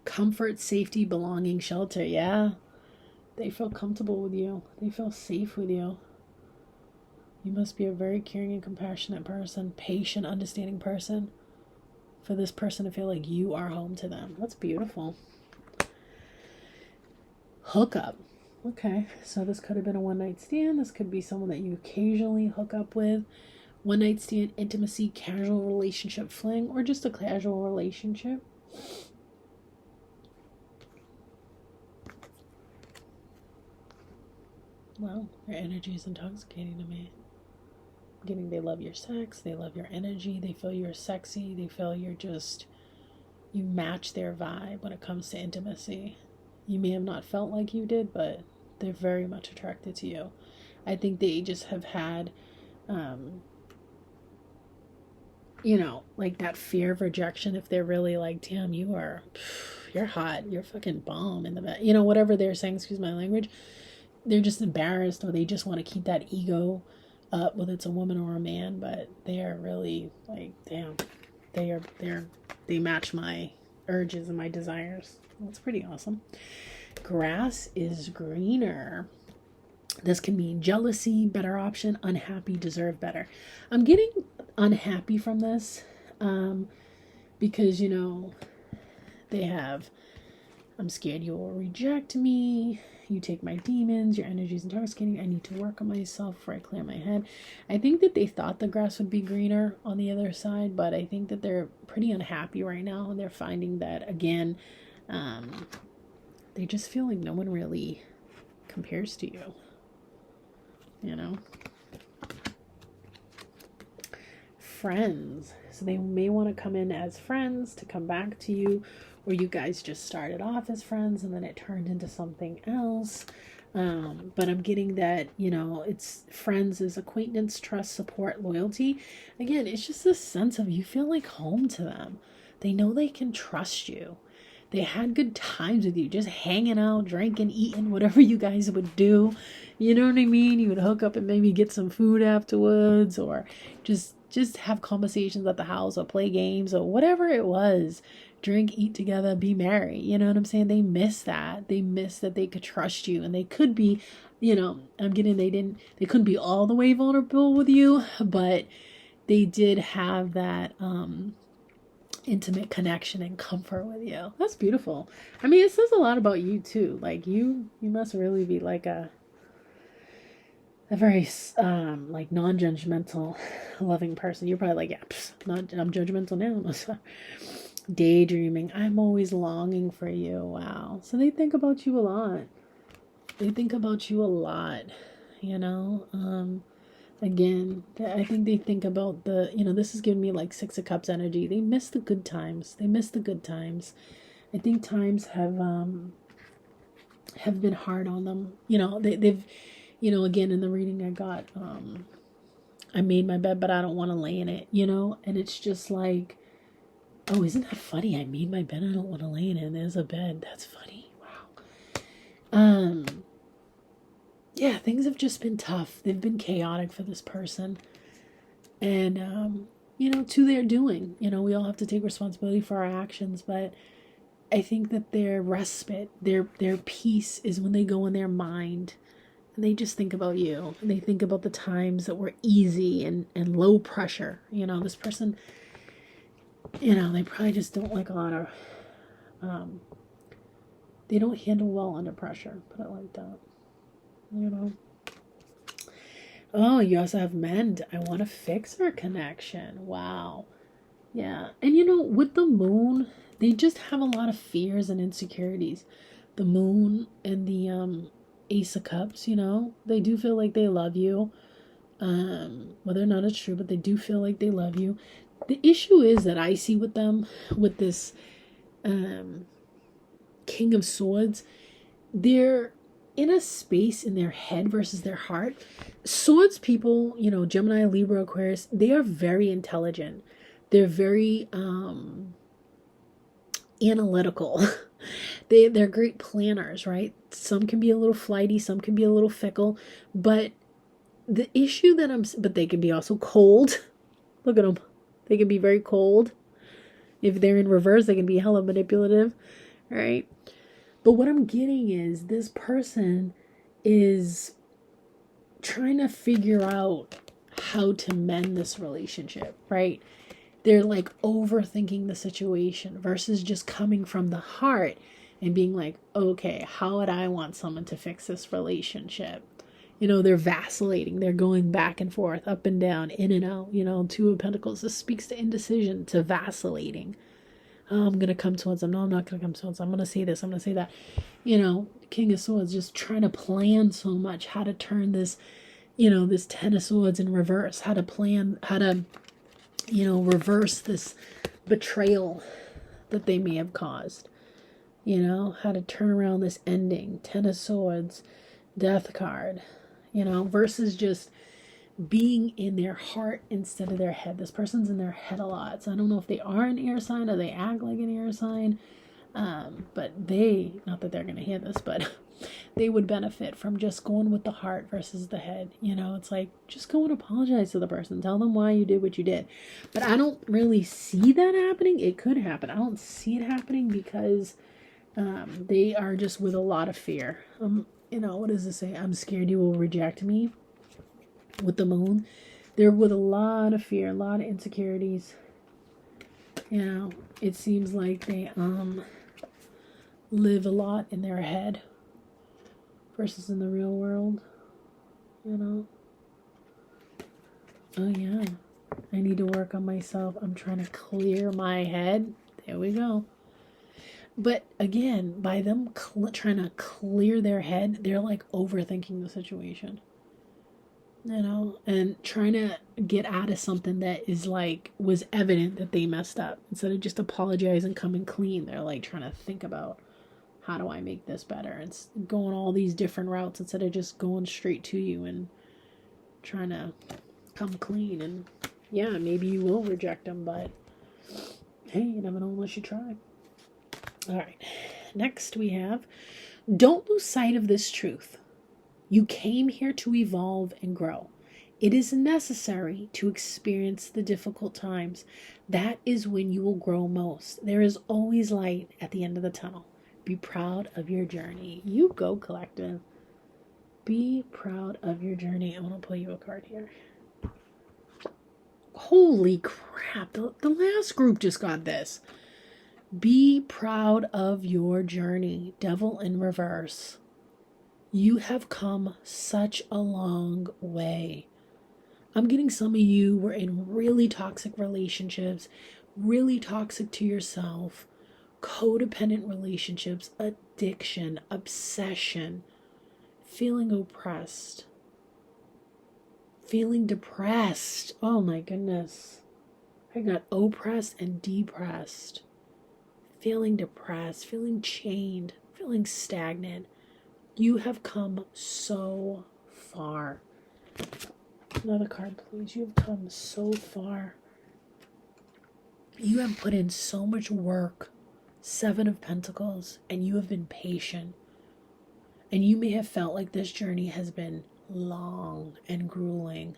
Comfort, safety, belonging, shelter. Yeah. They feel comfortable with you. They feel safe with you. You must be a very caring and compassionate person, patient, understanding person, for this person to feel like you are home to them. That's beautiful. Hookup. Okay, so this could have been a one-night stand. This could be someone that you occasionally hook up with. One-night stand, intimacy, casual relationship, fling, or just a casual relationship. Wow, your energy is intoxicating to me. I'm getting they love your sex, they love your energy, they feel you're sexy, they feel you're just, you match their vibe when it comes to intimacy. You may have not felt like you did, but they're very much attracted to you. I think they just have had, like that fear of rejection. If they're really like, damn, you're hot, you're fucking bomb in the bed, whatever they're saying, excuse my language. They're just embarrassed, or they just want to keep that ego up, whether it's a woman or a man, but they are really like, damn, they match my urges and my desires. That's pretty awesome. Grass is greener. This can mean jealousy, better option, unhappy, deserve better. I'm getting unhappy from this because, they have, I'm scared you will reject me. You take my demons. Your energy is intoxicating. I need to work on myself before I clear my head. I think that they thought the grass would be greener on the other side, but I think that they're pretty unhappy right now, and they're finding that, again, they just feel like no one really compares to you. Friends. So they may want to come in as friends to come back to you, or you guys just started off as friends and then it turned into something else. But I'm getting that, it's friends is acquaintance, trust, support, loyalty. Again, it's just this sense of you feel like home to them. They know they can trust you. They had good times with you, just hanging out, drinking, eating, whatever you guys would do. You know what I mean? You would hook up and maybe get some food afterwards, or just have conversations at the house, or play games, or whatever it was. Drink, eat together, be merry. You know what I'm saying? They miss that. They miss that they could trust you, and they could be, I'm getting they couldn't be all the way vulnerable with you, but they did have that intimate connection and comfort with you. That's beautiful. I mean, it says a lot about you too. Like you must really be like a very like non-judgmental, loving person. You're probably like, yeah, I'm judgmental now. Daydreaming. I'm always longing for you. Wow. So they think about you a lot. Again, I think they think about this is giving me like Six of Cups energy. They miss the good times. I think times have been hard on them. They've, again, in the reading I got, I made my bed, but I don't want to lay in it, and it's just like, oh, isn't that funny? I made my bed, I don't want to lay in it, and there's a bed. That's funny. Wow. yeah, things have just been tough. They've been chaotic for this person. And, to their doing. We all have to take responsibility for our actions, but I think that their respite, their peace is when they go in their mind and they just think about you. And they think about the times that were easy and low pressure. This person, they probably just don't like a lot of, they don't handle well under pressure, put it like that. Oh, you also have mend. I want to fix our connection. Wow. Yeah. And with the moon, they just have a lot of fears and insecurities. The moon and the Ace of Cups, they do feel like they love you. Whether or not it's true, but they do feel like they love you. The issue is that I see with them, with this King of Swords, they're in a space in their head versus their heart. Swords people, Gemini, Libra, Aquarius, they are very intelligent. They're very analytical. They're great planners, right? Some can be a little flighty, some can be a little fickle, but the issue but they can be also cold. Look at them. They can be very cold. If they're in reverse, they can be hella manipulative, right? But what I'm getting is this person is trying to figure out how to mend this relationship, right? They're like overthinking the situation versus just coming from the heart and being like, okay, how would I want someone to fix this relationship? They're vacillating. They're going back and forth, up and down, in and out. Two of Pentacles. This speaks to indecision, to vacillating. Oh, I'm going to come towards them. No, I'm not going to come towards them. I'm going to say this. I'm going to say that. King of Swords just trying to plan so much how to turn this, this Ten of Swords in reverse. How to plan, how to, reverse this betrayal that they may have caused. How to turn around this ending. Ten of Swords, Death card, versus just being in their heart instead of their head. This person's in their head a lot. So I don't know if they are an air sign or they act like an air sign. But not that they're going to hear this, but they would benefit from just going with the heart versus the head. It's like, just go and apologize to the person. Tell them why you did what you did. But I don't really see that happening. It could happen. I don't see it happening because they are just with a lot of fear. What does this say? I'm scared you will reject me. With the moon, they're with a lot of fear, a lot of insecurities. It seems like they live a lot in their head versus in the real world. Oh yeah, I need to work on myself. I'm trying to clear my head. There we go. But again, by them trying to clear their head, they're like overthinking the situation. And trying to get out of something that was evident that they messed up. Instead of just apologizing, coming clean, they're like trying to think about, how do I make this better? It's going all these different routes instead of just going straight to you and trying to come clean. And yeah, maybe you will reject them, but hey, you never know unless you try. All right, next we have, don't lose sight of this truth. You came here to evolve and grow. It is necessary to experience the difficult times. That is when you will grow most. There is always light at the end of the tunnel. Be proud of your journey. You go, collective. Be proud of your journey. I want to pull you a card here. Holy crap. The last group just got this. Be proud of your journey. Devil in reverse. You have come such a long way. I'm getting some of you were in really toxic relationships, really toxic to yourself, codependent relationships, addiction, obsession, feeling oppressed, feeling depressed. Oh my goodness. I got oppressed and depressed. Feeling depressed, feeling chained, feeling stagnant. You have come so far. Another card, please. You have come so far. You have put in so much work. 7 of Pentacles. And you have been patient. And you may have felt like this journey has been long and grueling.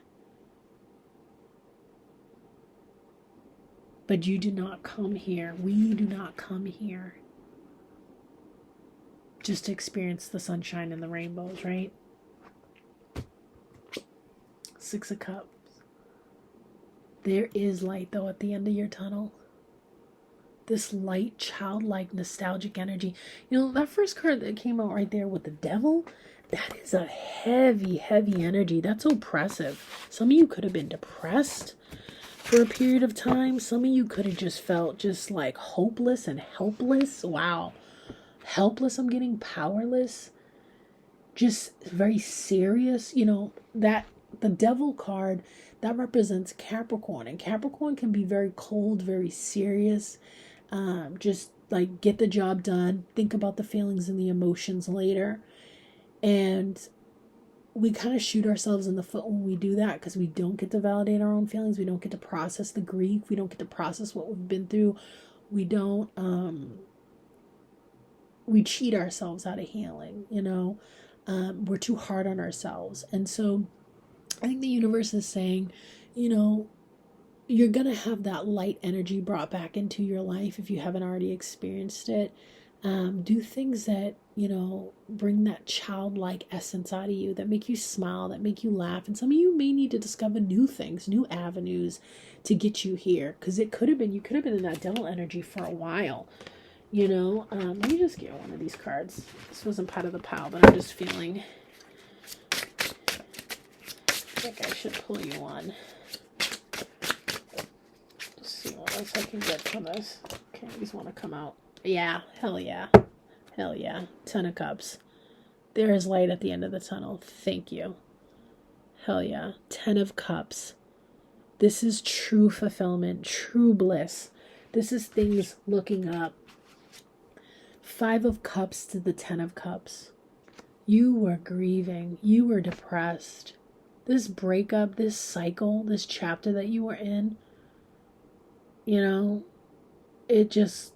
But you do not come here. We do not come here just to experience the sunshine and the rainbows, right? Six of Cups. There is light, though, at the end of your tunnel. This light, childlike, nostalgic energy. You know, that first card that came out right there with the devil, that is a heavy, heavy energy. That's oppressive. Some of you could have been depressed for a period of time. Some of you could have just felt just like hopeless and helpless. Wow. Helpless, I'm getting powerless. Just very serious. You know, that the devil card, that represents Capricorn. And Capricorn can be very cold, very serious. Just like get the job done. Think about the feelings and the emotions later. And we kind of shoot ourselves in the foot when we do that, because we don't get to validate our own feelings. We don't get to process the grief. We don't get to process what we've been through. We don't, we cheat ourselves out of healing, you know. We're too hard on ourselves. And so I think the universe is saying, you know, you're going to have that light energy brought back into your life if you haven't already experienced it. Do things that, you know, bring that childlike essence out of you, that make you smile, that make you laugh. And some of you may need to discover new things, new avenues to get you here. Because it could have been, you could have been in that devil energy for a while, you know. Let me just get one of these cards. This wasn't part of the pile, but I'm just feeling like I should pull you one. Let's see what else I can get from this. Okay, these want to come out. Yeah, hell yeah. Hell yeah. 10 of Cups. There is light at the end of the tunnel. Thank you. Hell yeah. 10 of Cups. This is true fulfillment, true bliss. This is things looking up. 5 of Cups to the 10 of Cups. You were grieving. You were depressed. This breakup, this cycle, this chapter that you were in, you know, it just,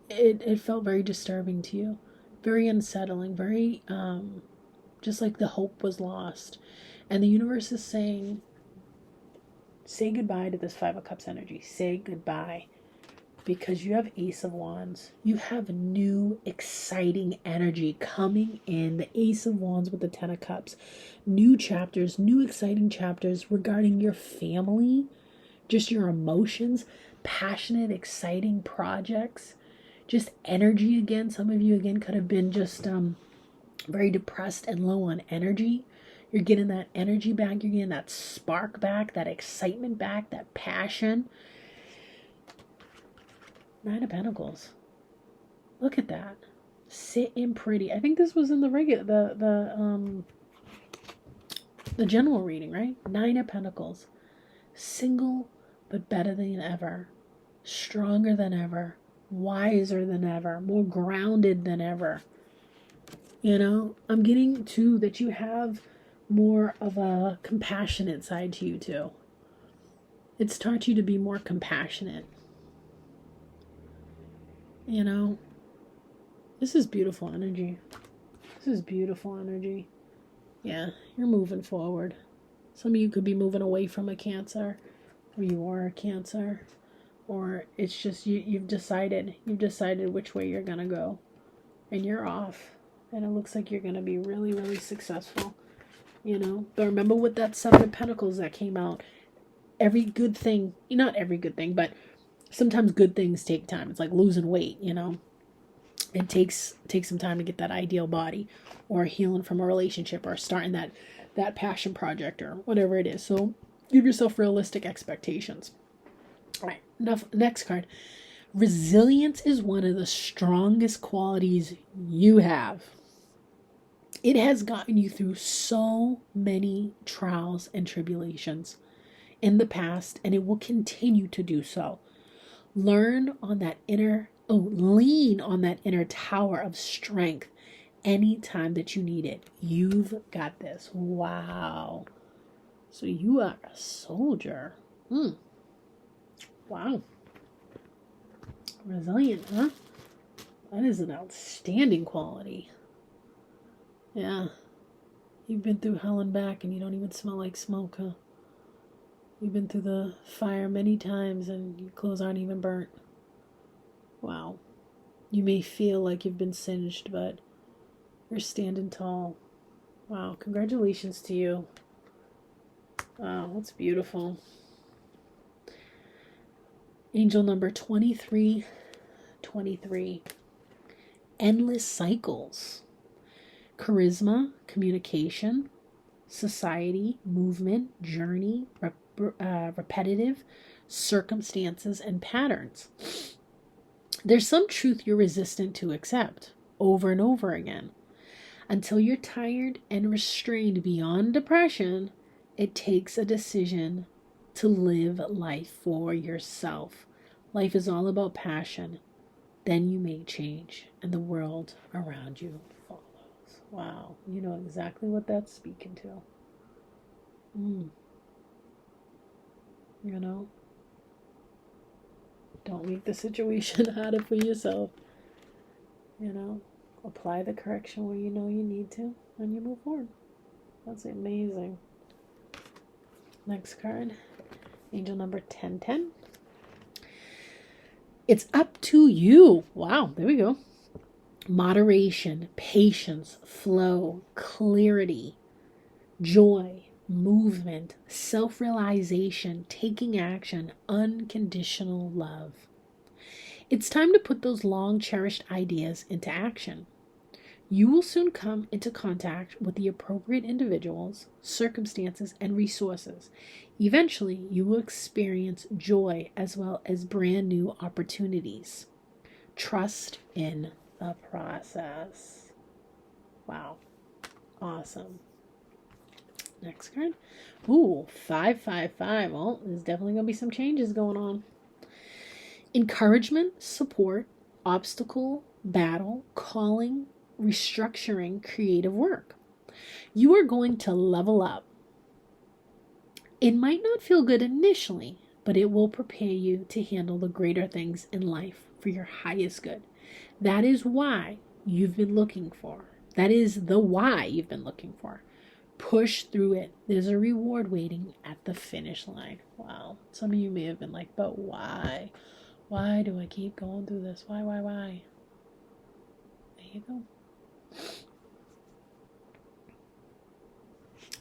it felt very disturbing to you. Very unsettling. Very, just like the hope was lost. And the universe is saying, say goodbye to this 5 of Cups energy. Say goodbye. Because you have Ace of Wands. You have new, exciting energy coming in. The Ace of Wands with the 10 of Cups. New chapters, new exciting chapters regarding your family, just your emotions, passionate, exciting projects, just energy again. Some of you, again, could have been just very depressed and low on energy. You're getting that energy back. You're getting that spark back, that excitement back, that passion. 9 of Pentacles. Look at that. Sitting pretty. I think this was in the regular, the general reading, right? 9 of Pentacles. Single, but better than ever. Stronger than ever. Wiser than ever. More grounded than ever. You know, I'm getting too that you have more of a compassionate side to you too. It's taught you to be more compassionate. You know, this is beautiful energy. This is beautiful energy. Yeah, you're moving forward. Some of you could be moving away from a Cancer, or you are a Cancer, or it's just you've decided which way you're going to go, and you're off, and it looks like you're going to be really, really successful, you know. But remember with that 7 of Pentacles that came out, every good thing, not every good thing, but sometimes good things take time. It's like losing weight, you know. It takes some time to get that ideal body, or healing from a relationship, or starting that passion project, or whatever it is. So give yourself realistic expectations. All right, enough. Next card. Resilience is one of the strongest qualities you have. It has gotten you through so many trials and tribulations in the past, and it will continue to do so. Lean on that inner tower of strength anytime that you need it. You've got this. Wow. So you are a soldier. Wow. Resilient, huh? That is an outstanding quality. Yeah. You've been through hell and back and you don't even smell like smoke, huh? You've been through the fire many times and your clothes aren't even burnt. Wow. You may feel like you've been singed, but you're standing tall. Wow. Congratulations to you. Wow, that's beautiful. Angel number 2323. Endless cycles. Charisma, communication, society, movement, journey, repetitive, circumstances, and patterns. There's some truth you're resistant to accept over and over again. Until you're tired and restrained beyond depression, it takes a decision to live life for yourself. Life is all about passion. Then you may change, and the world around you follows. Wow, you know exactly what that's speaking to. You know, don't make the situation harder for yourself. You know, apply the correction where you know you need to, and you move forward. That's amazing. Next card, angel number 1010. It's up to you. Wow, there we go. Moderation, patience, flow, clarity, joy, movement, self-realization, taking action, unconditional love. It's time to put those long cherished ideas into action. You will soon come into contact with the appropriate individuals, circumstances, and resources. Eventually, you will experience joy as well as brand new opportunities. Trust in the process. Wow. Awesome. Next card. Ooh, 555. Well, there's definitely going to be some changes going on. Encouragement, support, obstacle, battle, calling, restructuring, creative work. You are going to level up. It might not feel good initially, but it will prepare you to handle the greater things in life for your highest good. That is why you've been looking for. That is the why you've been looking for. Push through it. There's a reward waiting at the finish line. Wow. Some of you may have been like, but why? Why do I keep going through this? Why? There you go.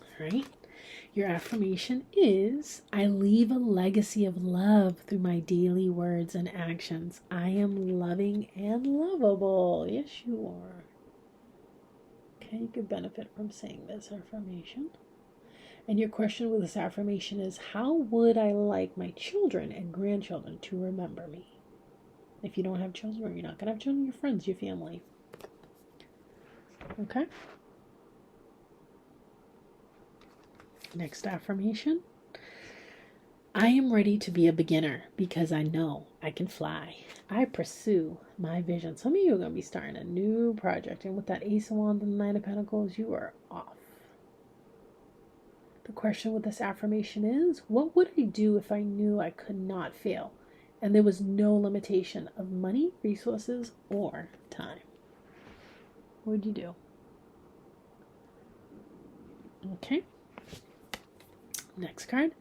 All right. Your affirmation is, I leave a legacy of love through my daily words and actions. I am loving and lovable. Yes, you are. Okay, you could benefit from saying this affirmation. And your question with this affirmation is, how would I like my children and grandchildren to remember me? If you don't have children, or you're not going to have children, your friends, your family. Okay? Next affirmation. I am ready to be a beginner because I know I can fly. I pursue my vision. Some of you are going to be starting a new project. And with that Ace of Wands and the Nine of Pentacles, you are off. The question with this affirmation is, what would I do if I knew I could not fail and there was no limitation of money, resources, or time? What would you do? Okay. Next card.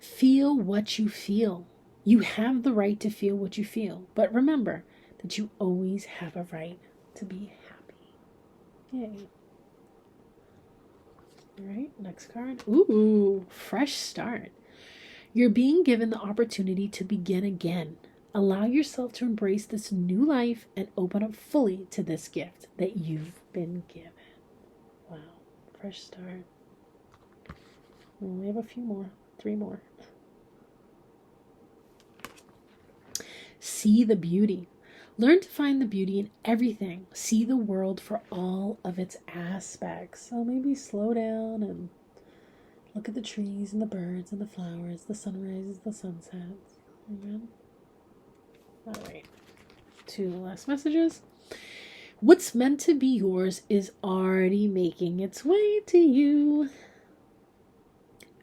Feel what you feel. You have the right to feel what you feel, but remember that you always have a right to be happy. Yay. All right, next card. Ooh, fresh start. You're being given the opportunity to begin again. Allow yourself to embrace this new life and open up fully to this gift that you've been given. Wow, fresh start. We only have a few more, 3 more. See the beauty. Learn to find the beauty in everything. See the world for all of its aspects. So maybe slow down and look at the trees and the birds and the flowers, the sunrises, the sunsets. Amen. All right. 2 last messages. What's meant to be yours is already making its way to you.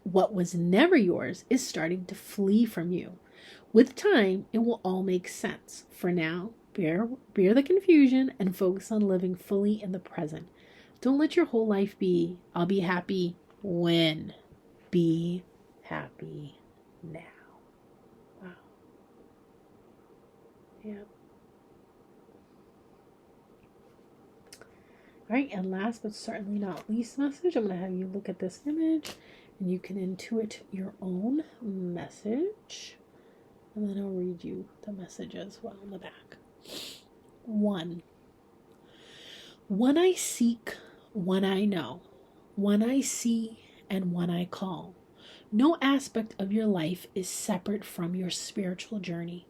What was never yours is starting to flee from you. With time, it will all make sense. For now, bear the confusion and focus on living fully in the present. Don't let your whole life be, I'll be happy when. Be happy now. Wow. Yep. All right, and last but certainly not least message, I'm going to have you look at this image and you can intuit your own message. And then I'll read you the message as well on the back. 1. One I seek, one I know, one I see, and one I call. No aspect of your life is separate from your spiritual journey.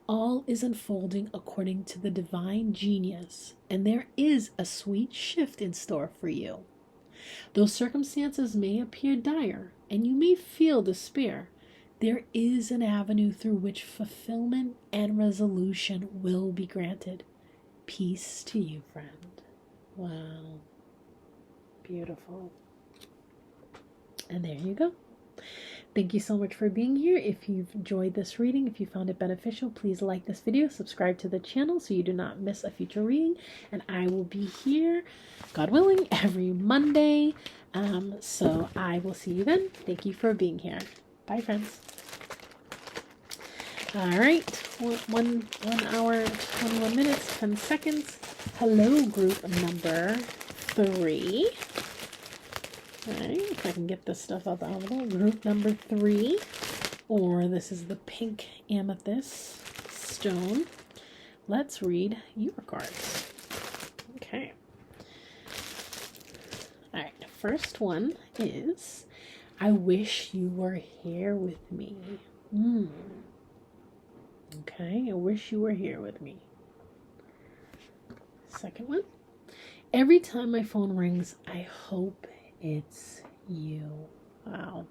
All is unfolding according to the divine genius, and there is a sweet shift in store for you. Though circumstances may appear dire, and you may feel despair, there is an avenue through which fulfillment and resolution will be granted. Peace to you, friend. Wow. Beautiful. And there you go. Thank you so much for being here. If you've enjoyed this reading, if you found it beneficial, please like this video, subscribe to the channel so you do not miss a future reading. And I will be here, God willing, every Monday. So I will see you then. Thank you for being here. Bye, friends. All right, 1 hour, 21 minutes, 10 seconds. Hello, group number 3. All right, if I can get this stuff out the envelope. Group number 3, or this is the pink amethyst stone. Let's read your cards. Okay. All right, the first one is, I wish you were here with me. Okay, I wish you were here with me. Second one, every time my phone rings, I hope it's you. Wow.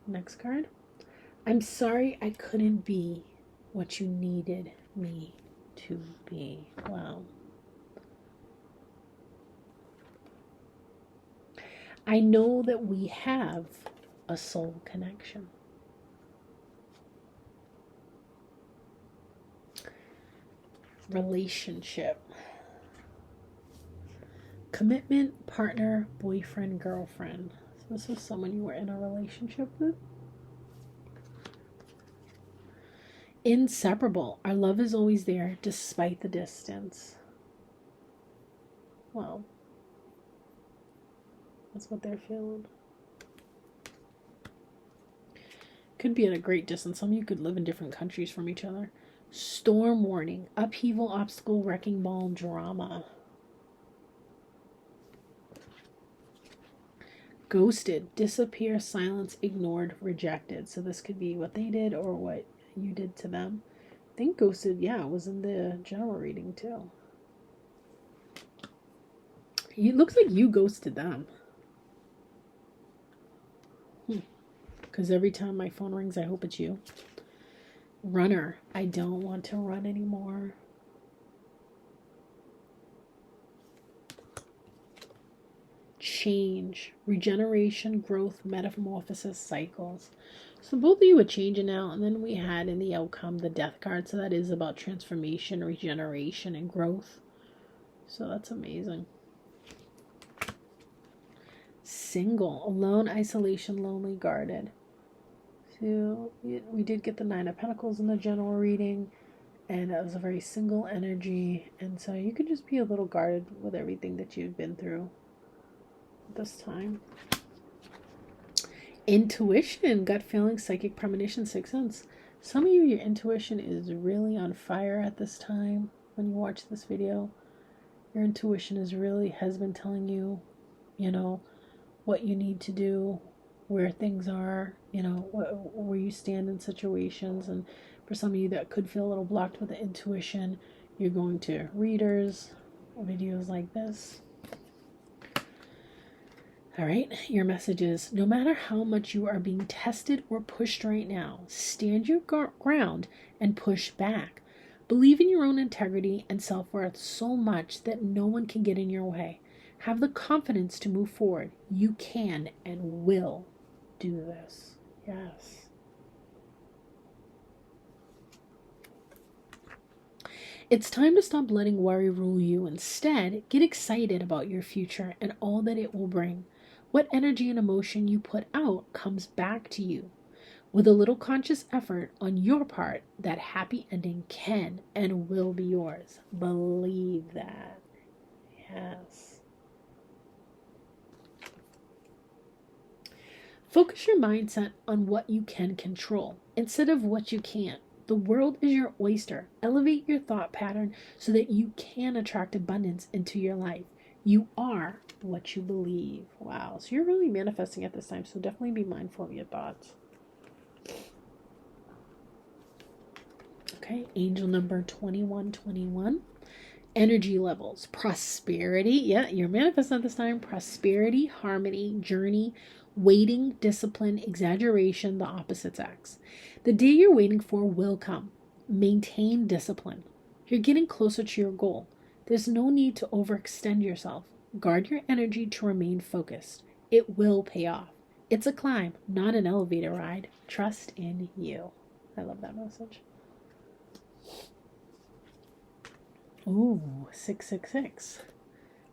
Next card, I'm sorry I couldn't be what you needed me to be. Wow. I know that we have a soul connection. Relationship. Commitment, partner, boyfriend, girlfriend. So this is someone you were in a relationship with. Inseparable. Our love is always there despite the distance. Well, that's what they're feeling. Could be at a great distance. Some of you could live in different countries from each other. Storm warning, upheaval, obstacle, wrecking ball, drama. Ghosted, disappear, silence, ignored, rejected. So this could be what they did or what you did to them. I think ghosted, yeah, was in the general reading too. It looks like you ghosted them. Because every time my phone rings, I hope it's you. Runner, I don't want to run anymore. Change, regeneration, growth, metamorphosis, cycles. So both of you are changing out, and then we had in the outcome the death card. So that is about transformation, regeneration, and growth. So that's amazing. Single, alone, isolation, lonely, guarded. So we did get the 9 of Pentacles in the general reading, and it was a very single energy, and so you could just be a little guarded with everything that you've been through this time. Intuition, gut feeling, psychic premonition, sixth sense. Some of you, your intuition is really on fire at this time. When you watch this video, your intuition has been telling you, what you need to do, where things are, where you stand in situations. And for some of you that could feel a little blocked with the intuition, you're going to readers, videos like this. All right, your message is, no matter how much you are being tested or pushed right now, stand your ground and push back. Believe in your own integrity and self-worth so much that no one can get in your way. Have the confidence to move forward. You can and will do this. Yes. It's time to stop letting worry rule you. Instead, get excited about your future and all that it will bring. What energy and emotion you put out comes back to you. With a little conscious effort on your part, that happy ending can and will be yours. Believe that. Yes. Focus your mindset on what you can control instead of what you can't. The world is your oyster. Elevate your thought pattern so that you can attract abundance into your life. You are what you believe. Wow. So you're really manifesting at this time. So definitely be mindful of your thoughts. Okay. Angel number 2121. Energy levels. Prosperity. Yeah, you're manifesting at this time. Prosperity, harmony, journey, waiting, discipline, exaggeration, the opposites acts. The day you're waiting for will come. Maintain discipline. You're getting closer to your goal. There's no need to overextend yourself. Guard your energy to remain focused. It will pay off. It's a climb, not an elevator ride. Trust in you. I love that message. Ooh, 666.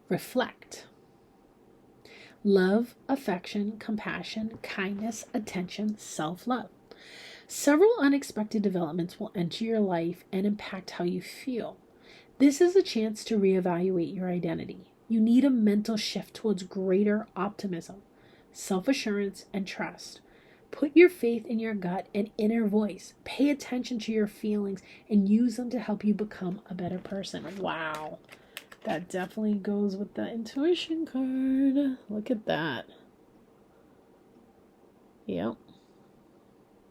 Reflect. Love, affection, compassion, kindness, attention, self-love. Several unexpected developments will enter your life and impact how you feel. This is a chance to reevaluate your identity. You need a mental shift towards greater optimism, self-assurance, and trust. Put your faith in your gut and inner voice. Pay attention to your feelings and use them to help you become a better person. Wow. That definitely goes with the intuition card. Look at that. Yep.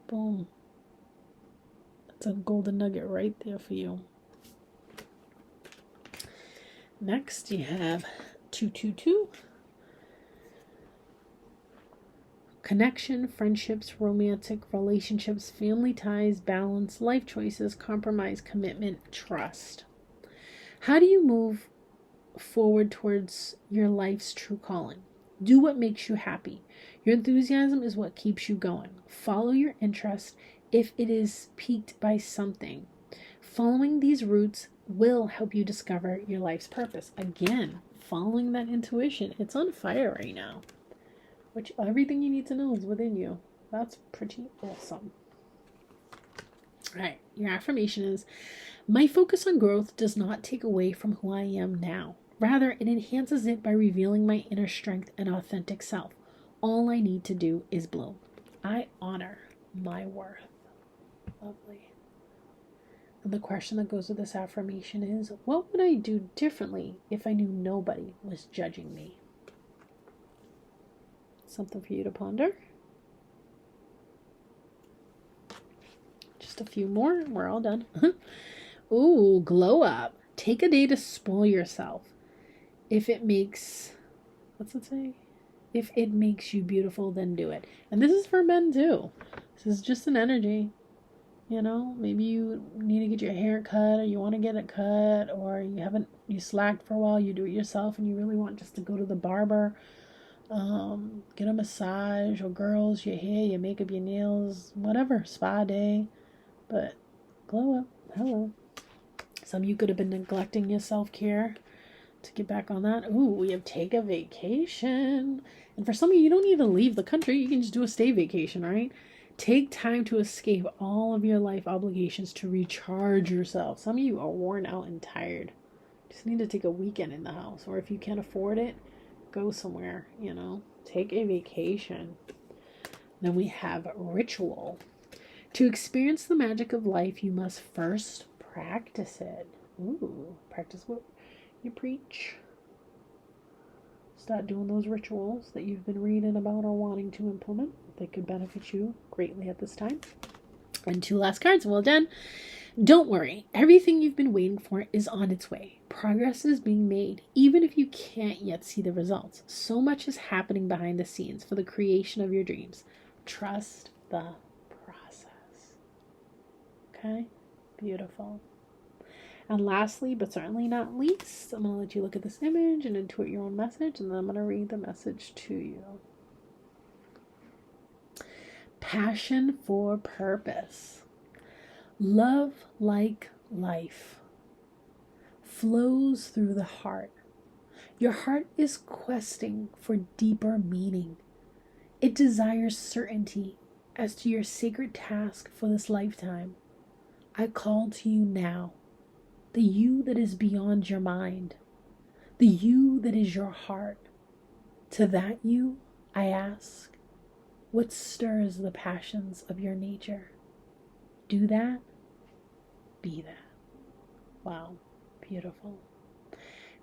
Boom. That's a golden nugget right there for you. Next, you have 222. Connection, friendships, romantic relationships, family ties, balance, life choices, compromise, commitment, trust. How do you move forward towards your life's true calling? Do what makes you happy. Your enthusiasm is what keeps you going. Follow your interest if it is piqued by something. Following these routes will help you discover your life's purpose. Again, following that intuition. It's on fire right now. Which everything you need to know is within you. That's pretty awesome. All right, your affirmation is, my focus on growth does not take away from who I am now. Rather, it enhances it by revealing my inner strength and authentic self. All I need to do is bloom. I honor my worth. Lovely. And the question that goes with this affirmation is, what would I do differently if I knew nobody was judging me? Something for you to ponder. Just a few more. We're all done. Ooh, glow up. Take a day to spoil yourself. If it makes, what's it say? If it makes you beautiful, then do it. And this is for men too. This is just an energy. You know, maybe you need to get your hair cut, or you want to get it cut, or you slacked for a while, you do it yourself, and you really want just to go to the barber, get a massage, or girls, your hair, your makeup, your nails, whatever, spa day. But glow up. Hello. Some of you could have been neglecting your self-care to get back on that. Ooh, we have take a vacation. And for some of you, you don't need to leave the country. You can just do a stay vacation, right? Take time to escape all of your life obligations to recharge yourself. Some of you are worn out and tired. Just need to take a weekend in the house. Or if you can't afford it, go somewhere, you know. Take a vacation. Then we have ritual. To experience the magic of life, you must first practice it. Ooh, practice what you preach. Start doing those rituals that you've been reading about or wanting to implement. They could benefit you greatly at this time. And 2 last cards. Well done. Don't worry. Everything you've been waiting for is on its way. Progress is being made, even if you can't yet see the results. So much is happening behind the scenes for the creation of your dreams. Trust the process. Okay? Beautiful. And lastly, but certainly not least, I'm going to let you look at this image and intuit your own message, and then I'm going to read the message to you. Passion for purpose. Love like life. flows through the heart. Your heart is questing for deeper meaning. It desires certainty as to your sacred task for this lifetime. I call to you now, the you that is beyond your mind, the you that is your heart. To that you, I ask, what stirs the passions of your nature? Do that, be that. Wow, beautiful.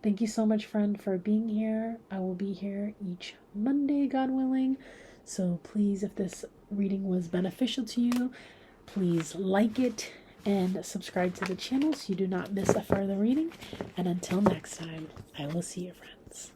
Thank you so much, friend, for being here. I will be here each Monday, God willing. So please, if this reading was beneficial to you, please like it and subscribe to the channel so you do not miss a further reading. And until next time, I will see you, friends.